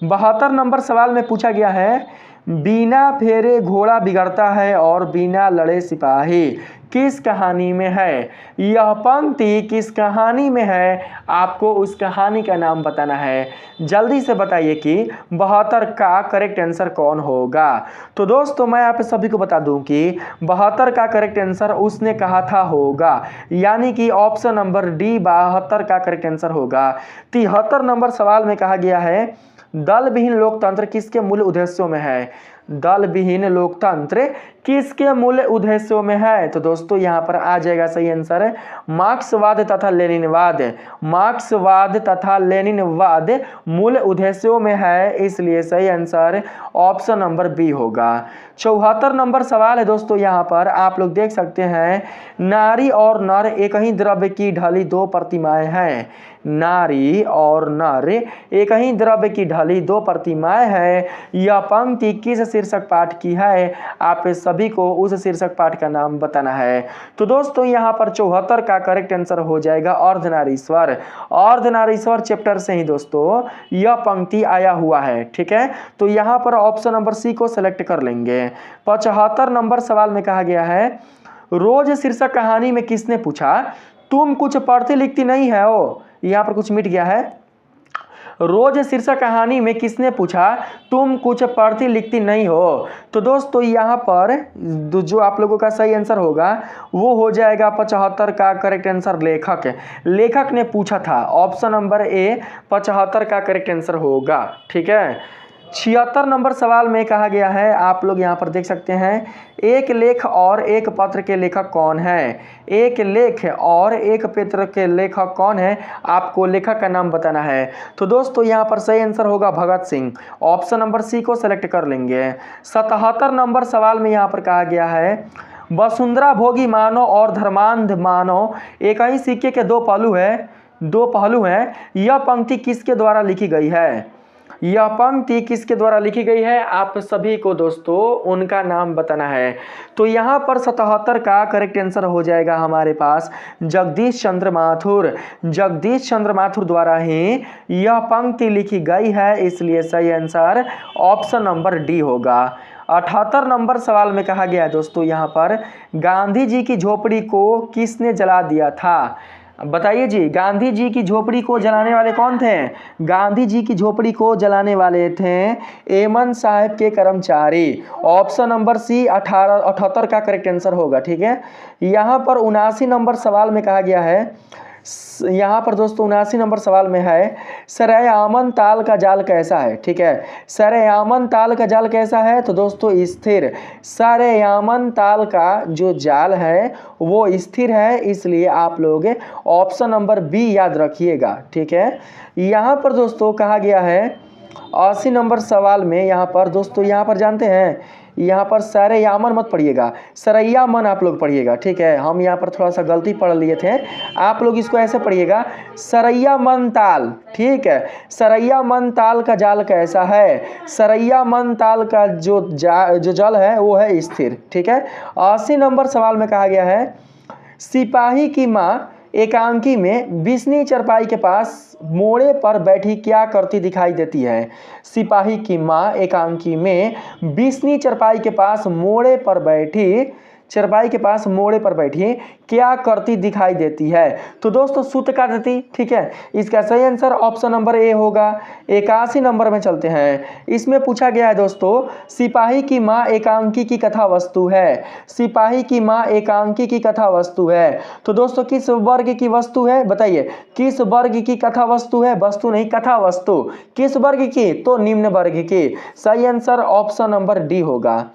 S1: 72 नंबर सवाल में पूछा गया है बिना फेरे घोड़ा बिगड़ता है और बिना लड़े सिपाही, किस कहानी में है? यह पंक्ति किस कहानी में है? आपको उस कहानी का नाम बताना है। जल्दी से बताइए कि 72 का करेक्ट आंसर कौन होगा। तो दोस्तों मैं आप सभी को बता दूं कि 72 का करेक्ट आंसर उसने कहा था होगा, यानी कि ऑप्शन नंबर डी 72 का करेक्ट आंसर होगा। 73 नंबर सवाल में कहा गया है दल विहीन लोकतंत्र किसके मूल उद्देश्यों में है? दल विहीन लोकतंत्र किसके मूल उद्देश्यों में है? तो दोस्तों यहाँ पर आ जाएगा सही आंसर मार्क्सवाद तथा लेनिनवाद। मार्क्सवाद तथा लेनिनवाद मूल उद्देश्यों में है, इसलिए सही आंसर ऑप्शन नंबर बी होगा। 74 नंबर सवाल है दोस्तों, यहाँ पर आप लोग देख सकते हैं नारी और नर एक ही द्रव्य की ढली दो प्रतिमाएं हैं। नारी और नर एक ही द्रव्य की ढली दो प्रतिमाएं हैं। यह पंक्ति किस शीर्षक पाठ की है? आप सभी को उस शीर्षक पाठ का नाम बताना है। तो दोस्तों यहाँ पर 74 का करेक्ट आंसर हो जाएगा अर्धनारीश्वर। अर्धनारीश्वर चैप्टर से ही दोस्तों यह पंक्ति आया हुआ है, ठीक है। तो यहाँ पर ऑप्शन नंबर सी को सेलेक्ट कर लेंगे। 75 नंबर सवाल में कहा गया है रोज शीर्षक कहानी में किसने पूछा तुम कुछ पढ़ती लिखती नहीं है? ओ यहाँ पर कुछ मिट गया है। रोज शीर्षक कहानी में किसने पूछा तुम कुछ पढ़ती लिखती नहीं हो? तो दोस्तों यहाँ पर जो आप लोगों का सही आंसर होगा वो हो जाएगा 75 का करेक्ट आंसर लेखक ने पूछा था। ऑप्शन नंबर ए 75 का करेक्ट आंसर होगा। ठीक है। 76 नंबर सवाल में कहा गया है, आप लोग यहाँ पर देख सकते हैं, एक लेख और एक पत्र के लेखक कौन है? एक लेख और एक पत्र के लेखक कौन है? आपको लेखक का नाम बताना है। तो दोस्तों यहाँ पर सही आंसर होगा भगत सिंह। ऑप्शन नंबर सी को सेलेक्ट कर लेंगे। 77 नंबर सवाल में यहाँ पर कहा गया है, वसुंधरा भोगी मानव और धर्मांध मानव एक ही सिक्के के दो पहलू हैं। यह पंक्ति किसके द्वारा लिखी गई है? यह पंक्ति किसके द्वारा लिखी गई है? आप सभी को दोस्तों उनका नाम बताना है। तो यहाँ पर 77 का करेक्ट आंसर हो जाएगा हमारे पास जगदीश चंद्र माथुर द्वारा ही यह पंक्ति लिखी गई है, इसलिए सही आंसर ऑप्शन नंबर डी होगा। 78 नंबर सवाल में कहा गया है दोस्तों, यहाँ पर गांधी जी की झोपड़ी को किसने जला दिया था? बताइए जी, गांधी जी की झोपड़ी को जलाने वाले कौन थे? गांधी जी की झोपड़ी को जलाने वाले थे एमन साहब के कर्मचारी। ऑप्शन नंबर सी 78 का करेक्ट आंसर होगा। ठीक है। यहाँ पर 79 नंबर सवाल में कहा गया है, यहाँ पर दोस्तों 79 नंबर सवाल में है, सरयामन ताल का जाल कैसा है? ठीक है। सरयामन ताल का जाल कैसा है? तो दोस्तों स्थिर। सरयामन ताल का जो जाल है वो स्थिर है, इसलिए आप लोग ऑप्शन नंबर बी याद रखिएगा। ठीक है। यहाँ पर दोस्तों कहा गया है 80 नंबर सवाल में, यहाँ पर दोस्तों यहाँ पर जानते हैं, यहाँ पर सरयामन मत पढ़िएगा, सरैयामन आप लोग पढ़िएगा। ठीक है। हम यहाँ पर थोड़ा सा गलती पढ़ लिए थे, आप लोग इसको ऐसे पढ़िएगा, सरैयामन ताल। ठीक है। सरैयामन ताल का जाल कैसा है? सरैयामन ताल का जो जल है वो है स्थिर। ठीक है। 80 नंबर सवाल में कहा गया है, सिपाही की माँ एकांकी में बिस्नी चरपाई के पास मोड़े पर बैठी क्या करती दिखाई देती है? सिपाही की माँ एकांकी में बिस्नी चरपाई के पास मोड़े पर बैठी क्या करती दिखाई देती है? तो दोस्तों सूत काटती। ठीक है। इसका सही आंसर ऑप्शन नंबर ए होगा। 81 नंबर में चलते हैं। इसमें पूछा गया है दोस्तों, सिपाही की माँ एकांकी की कथा वस्तु है। सिपाही की माँ एकांकी की कथा वस्तु है। तो दोस्तों किस वर्ग की वस्तु है? बताइए, किस वर्ग की कथा वस्तु है? वस्तु नहीं, कथा वस्तु। किस वर्ग की? तो निम्न वर्ग की। सही आंसर ऑप्शन नंबर डी होगा।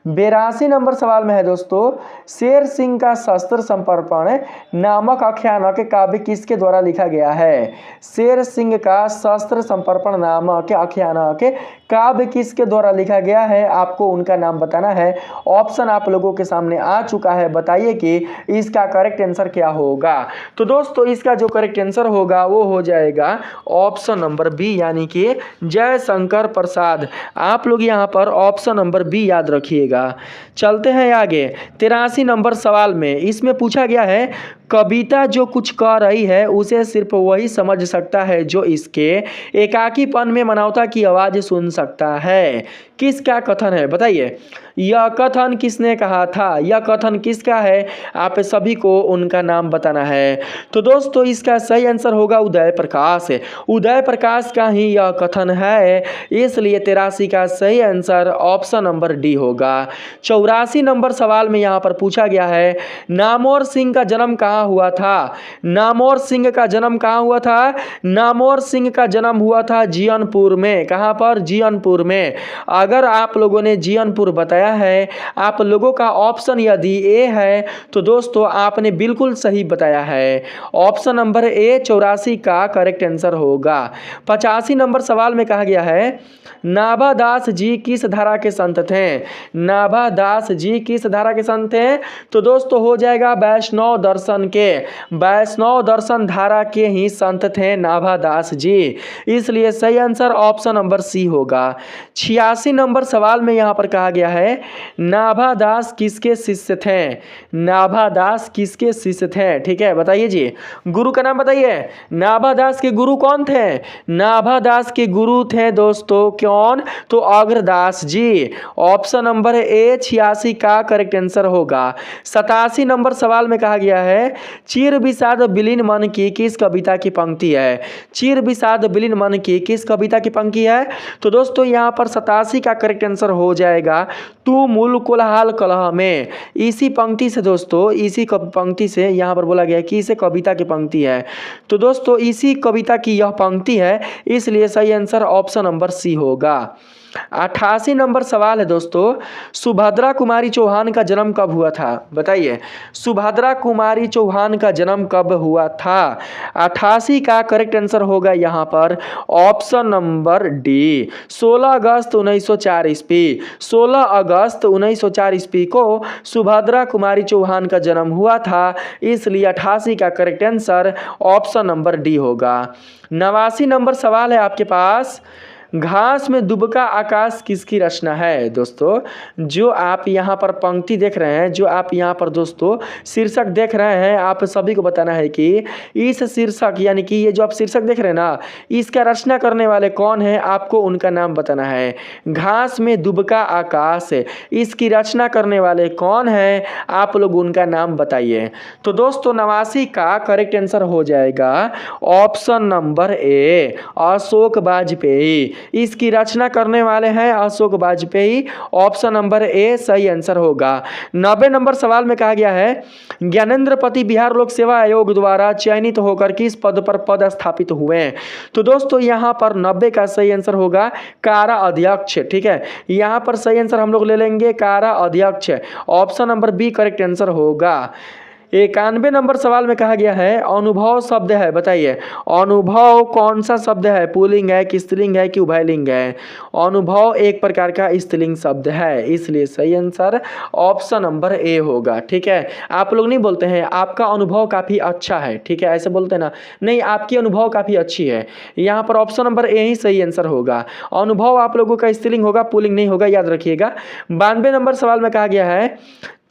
S1: 82 नंबर सवाल में है दोस्तों, शेर सिंह का शस्त्र समर्पण नामक आख्यानक काव्य किसके द्वारा लिखा गया है? शेर सिंह का शस्त्र समर्पण नामक आख्यानक काव्य किसके द्वारा लिखा गया है? आपको उनका नाम बताना है। ऑप्शन आप लोगों के सामने आ चुका है, बताइए कि इसका करेक्ट आंसर क्या होगा। तो दोस्तों इसका जो करेक्ट आंसर होगा वो हो जाएगा ऑप्शन नंबर बी, यानी कि जयशंकर प्रसाद। आप लोग यहाँ पर ऑप्शन नंबर बी याद रखिएगा। चलते हैं आगे। 83 नंबर सवाल में, इसमें पूछा गया है, कविता जो कुछ कह रही है उसे सिर्फ वही समझ सकता है जो इसके एकाकीपन में मानवता की आवाज़ सुन सकता है। किसका कथन है? बताइए, यह कथन किसने कहा था? यह कथन किसका है? आप सभी को उनका नाम बताना है। तो दोस्तों इसका सही आंसर होगा उदय प्रकाश। उदय प्रकाश का ही यह कथन है, इसलिए 83 का सही आंसर ऑप्शन नंबर डी होगा। 84 नंबर सवाल में यहाँ पर पूछा गया है, नामोर सिंह का जन्म कहाँ हुआ था? नामोर सिंह का जन्म कहाँ हुआ था? नामोर सिंह का जन्म हुआ था जीयनपुर में। कहाँ पर? जीयनपुर में। अगर आप लोगों ने जीयनपुर बताया है, आप लोगों का ऑप्शन यदि ए है तो दोस्तों आपने बिल्कुल सही बताया है। ऑप्शन नंबर ए 84 का करेक्ट आंसर होगा। 85 नंबर सवाल में कहा गया है, नाभादास जी किस धारा के संत थे? नाभादास जी किस धारा के संत थे? तो दोस्तों हो जाएगा वैष्णव दर्शन के। वैष्णव दर्शन धारा के ही संत थे नाभादास जी, इसलिए सही आंसर ऑप्शन नंबर सी होगा। 86 नंबर सवाल में यहाँ पर कहा गया है, नाभादास किसके शिष्य थे? नाभादास किसके शिष्य थे? ठीक है, बताइए जी, गुरु का नाम बताइए। नाभादास के गुरु कौन थे? नाभादास के गुरु थे दोस्तों कौन? तो अग्रदास जी। ऑप्शन नंबर ए 86 का करेक्ट आंसर होगा। 87 नंबर सवाल में कहा गया है चिर विषाद विलीन मन की किस कविता की पंक्ति है? चिर विषाद विलीन मन की किस कविता की पंक्ति है? तो दोस्तों यहाँ पर 87 का करेक्ट आंसर हो जाएगा तू मूल कोलाहल कलह में। इसी पंक्ति से दोस्तों, इसी पंक्ति से यहाँ पर बोला गया कि इसे कविता की पंक्ति है। तो दोस्तों इसी कविता की यह पंक्ति है, इसलिए सही आंसर ऑप्शन नंबर सी होगा। 88 नंबर सवाल है दोस्तों, सुभद्रा कुमारी चौहान का जन्म कब हुआ था? बताइए, सुभद्रा कुमारी चौहान का जन्म कब हुआ था? 88 का करेक्ट आंसर होगा यहाँ पर ऑप्शन नंबर डी, 16 अगस्त 1904 ईस्वी। 16 अगस्त 1904 ईस्वी को सुभद्रा कुमारी चौहान का जन्म हुआ था, इसलिए 88 का correct answer option number D होगा। 89 नंबर सवाल है आपके पास, घास में दुबका आकाश किसकी रचना है? दोस्तों जो आप यहाँ पर पंक्ति देख रहे हैं, जो आप यहाँ पर दोस्तों शीर्षक देख रहे हैं, आप सभी को बताना है कि इस शीर्षक यानी कि ये जो आप शीर्षक देख रहे हैं ना, इसका रचना करने वाले कौन है, आपको उनका नाम बताना है। घास में दुबका आकाश, इसकी रचना करने वाले कौन है, आप लोग उनका नाम बताइए। तो दोस्तों 89 का करेक्ट आंसर हो जाएगा ऑप्शन नंबर ए, अशोक वाजपेयी। इसकी रचना करने वाले हैं अशोक वाजपेयी। ऑप्शन नंबर ए सही आंसर होगा। 90 नंबर सवाल में कहा गया है ज्ञानेंद्र पति बिहार लोक सेवा आयोग द्वारा चयनित होकर किस पद पर पदस्थापित हुए? तो दोस्तों यहाँ पर 90 का सही आंसर होगा कारा अध्यक्ष। ठीक है, यहाँ पर सही आंसर हम लोग ले लेंगे कारा अध्यक्ष। Option number B correct answer होगा। 91 नंबर सवाल में कहा गया है अनुभव शब्द है, बताइए अनुभव कौन सा शब्द है? पुल्लिंग है कि स्त्रीलिंग है कि उभयलिंग है? अनुभव एक प्रकार का स्त्रीलिंग शब्द है, इसलिए सही आंसर ऑप्शन नंबर ए होगा। ठीक है, आप लोग नहीं बोलते हैं आपका अनुभव काफ़ी अच्छा है, ठीक है, ऐसे बोलते हैं ना, नहीं आपकी अनुभव काफ़ी अच्छी है, यहाँ पर ऑप्शन नंबर ए ही सही आंसर होगा। अनुभव आप लोगों का स्त्रीलिंग होगा, पुल्लिंग नहीं होगा, याद रखिएगा। 92 नंबर सवाल में कहा गया है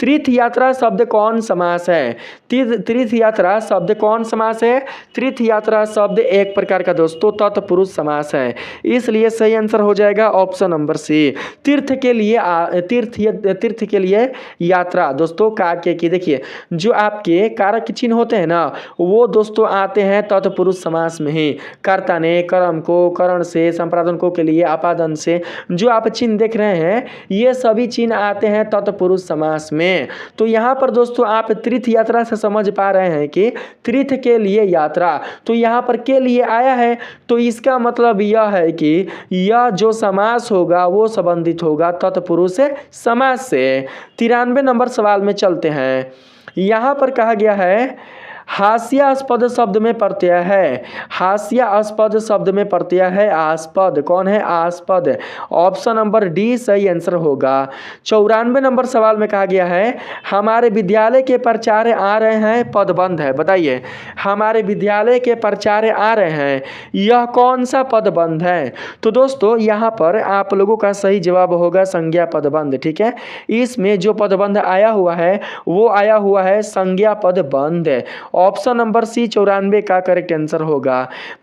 S1: तीर्थ यात्रा शब्द कौन समास है? तीर्थ यात्रा शब्द कौन समास है? तीर्थ यात्रा शब्द एक प्रकार का दोस्तों तत्पुरुष समास है, इसलिए सही आंसर हो जाएगा ऑप्शन नंबर सी। तीर्थ के लिए यात्रा दोस्तों काके की, देखिए जो आपके कारक चिन्ह होते हैं ना, वो दोस्तों आते हैं तत्पुरुष समास में ही। कर्ता ने, कर्म को, करण से, संप्रादन को के लिए, आपादन से, जो आप चिन्ह देख रहे हैं ये सभी चिन्ह आते हैं तत्पुरुष समास में। तो यहाँ पर दोस्तों आप तीर्थ यात्रा से समझ पा रहे हैं कि तीर्थ के लिए यात्रा, तो यहाँ पर के लिए आया है, तो इसका मतलब यह है कि यह जो समास होगा वो संबंधित होगा तत्पुरुष समास से। 93 नंबर सवाल में चलते हैं। यहाँ पर कहा गया है हास्यास्पद शब्द में प्रत्यय है। हास्यास्पद शब्द में प्रत्यय है आस्पद। कौन है? आस्पद। ऑप्शन नंबर डी सही आंसर होगा। 94 नंबर सवाल में कहा गया है हमारे विद्यालय के प्राचार्य आ रहे हैं, पदबंध है, बताइए हमारे विद्यालय के प्राचार्य आ रहे हैं, यह कौन सा पदबंध है? तो दोस्तों यहाँ पर आप लोगों का सही जवाब होगा संज्ञा पदबंध। ठीक है, इसमें जो पदबंध आया हुआ है वो आया हुआ है संज्ञा पदबंध। ऑप्शन नंबर सी 94 का करेक्ट आंसर होगा।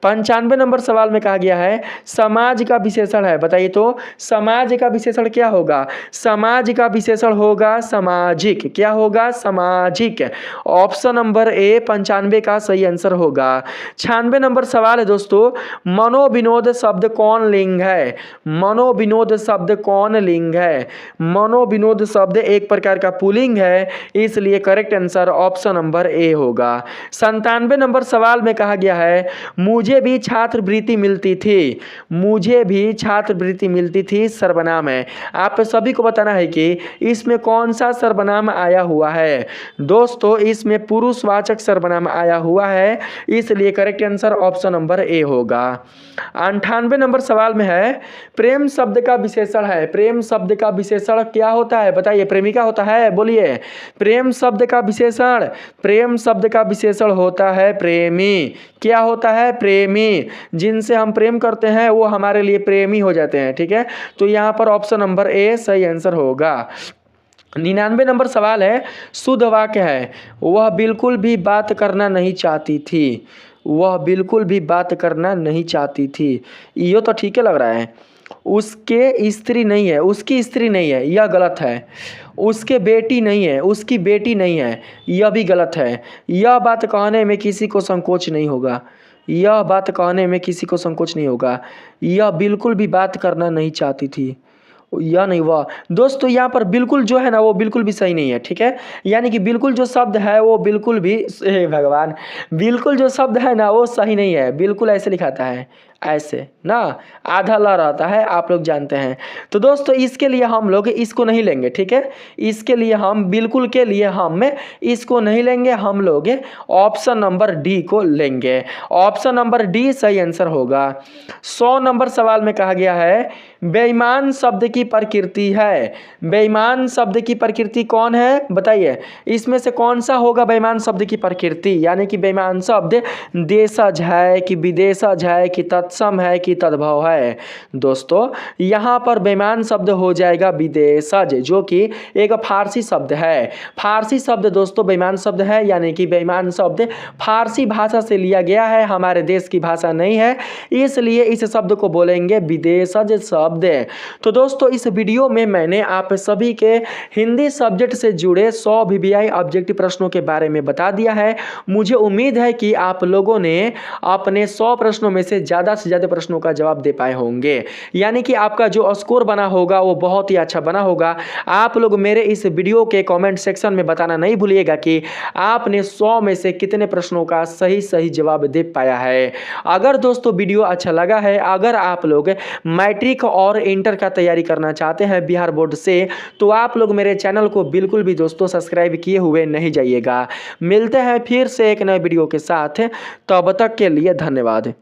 S1: 95 नंबर सवाल में कहा गया है समाज का विशेषण है, बताइए तो समाज का विशेषण क्या होगा? समाज का विशेषण होगा सामाजिक। क्या होगा? सामाजिक। ऑप्शन नंबर ए 95 का सही आंसर होगा। 96 नंबर सवाल है दोस्तों मनोविनोद शब्द कौन लिंग है? मनोविनोद शब्द कौन लिंग है? मनोविनोद शब्द एक प्रकार का पुल्लिंग है, इसलिए करेक्ट आंसर ऑप्शन नंबर ए होगा। 97 नंबर सवाल में कहा गया है मुझे भी छात्रवृत्ति मिलती थी। मुझे भी छात्रवृत्ति मिलती थी सर्वनाम है, आप सभी को बताना है कि इसमें कौन सा सर्वनाम आया हुआ है। दोस्तों इसमें पुरुषवाचक सर्वनाम आया हुआ है, इसलिए करेक्ट आंसर ऑप्शन नंबर ए होगा। 98 नंबर सवाल में है प्रेम शब्द का विशेषण है। प्रेम शब्द का विशेषण क्या होता है? बताइए प्रेमिका होता है, बोलिए प्रेम शब्द का विशेषण। प्रेम शब्द का विशेषण होता है प्रेमी। क्या होता है? प्रेमी। जिनसे हम प्रेम करते हैं वो हमारे लिए प्रेमी हो जाते हैं। ठीक है, तो यहाँ पर ऑप्शन नंबर ए सही आंसर होगा। 99 नंबर सवाल है, शुद्ध वाक्य है, वह बिल्कुल भी बात करना नहीं चाहती थी। वह बिल्कुल भी बात करना नहीं चाहती थी, ये तो ठीक है लग रहा है। उसके स्त्री नहीं है, उसकी स्त्री नहीं है, यह गलत है। उसके बेटी नहीं है, उसकी बेटी नहीं है, यह भी गलत है। यह बात कहने में किसी को संकोच नहीं होगा। यह बात कहने में किसी को संकोच नहीं होगा। यह बिल्कुल भी बात करना नहीं चाहती थी, या नहीं हुआ दोस्तों। यहाँ पर बिल्कुल जो है ना वो बिल्कुल भी सही नहीं है। ठीक है, यानी कि बिल्कुल जो शब्द है वो बिल्कुल भी, हे भगवान, बिल्कुल जो शब्द है ना वो सही नहीं है। बिल्कुल ऐसे लिखाता है, ऐसे ना, आधा ल रहता है, आप लोग जानते हैं। तो दोस्तों इसके लिए हम लोग इसको नहीं लेंगे। ठीक है, इसके लिए हम बिल्कुल के लिए हम इसको नहीं लेंगे, हम लोग ऑप्शन नंबर डी को लेंगे। ऑप्शन नंबर डी सही आंसर होगा। 100 नंबर सवाल में कहा गया है, बेईमान शब्द की प्रकृति है। बेईमान शब्द की प्रकृति कौन है बताइए, इसमें से कौन सा होगा बेईमान शब्द की प्रकृति? यानी कि बेईमान शब्द देशज है कि विदेशज है कि तत्सम है कि तद्भव है? दोस्तों यहाँ पर बेईमान शब्द हो जाएगा विदेशज, जो कि एक फारसी शब्द है। फारसी शब्द दोस्तों बेईमान शब्द है, यानी कि बेईमान शब्द फारसी भाषा से लिया गया है, हमारे देश की भाषा नहीं है, इसलिए इस शब्द को बोलेंगे विदेशज शब्द। तो दोस्तों इस वीडियो में मैंने आप सभी के हिंदी सब्जेक्ट से जुड़े 100 VVI ऑब्जेक्टिव प्रश्नों के बारे में बता दिया है। मुझे उम्मीद है कि आप लोगों ने अपने 100 प्रश्नों में से ज़्यादा प्रश्नों का जवाब दे पाए होंगे, यानी कि आपका जो स्कोर बना होगा वो बहुत ही अच्छा बना होगा। आप लोग मेरे इस वीडियो के कमेंट सेक्शन में बताना नहीं भूलिएगा कि आपने 100 में से कितने प्रश्नों का सही जवाब दे पाया है। अगर दोस्तों वीडियो अच्छा लगा है, अगर आप लोग मैट्रिक और इंटर का तैयारी करना चाहते हैं बिहार बोर्ड से, तो आप लोग मेरे चैनल को बिल्कुल भी दोस्तों सब्सक्राइब किए हुए नहीं जाइएगा। मिलते हैं फिर से एक नए वीडियो के साथ, तब तक के लिए धन्यवाद।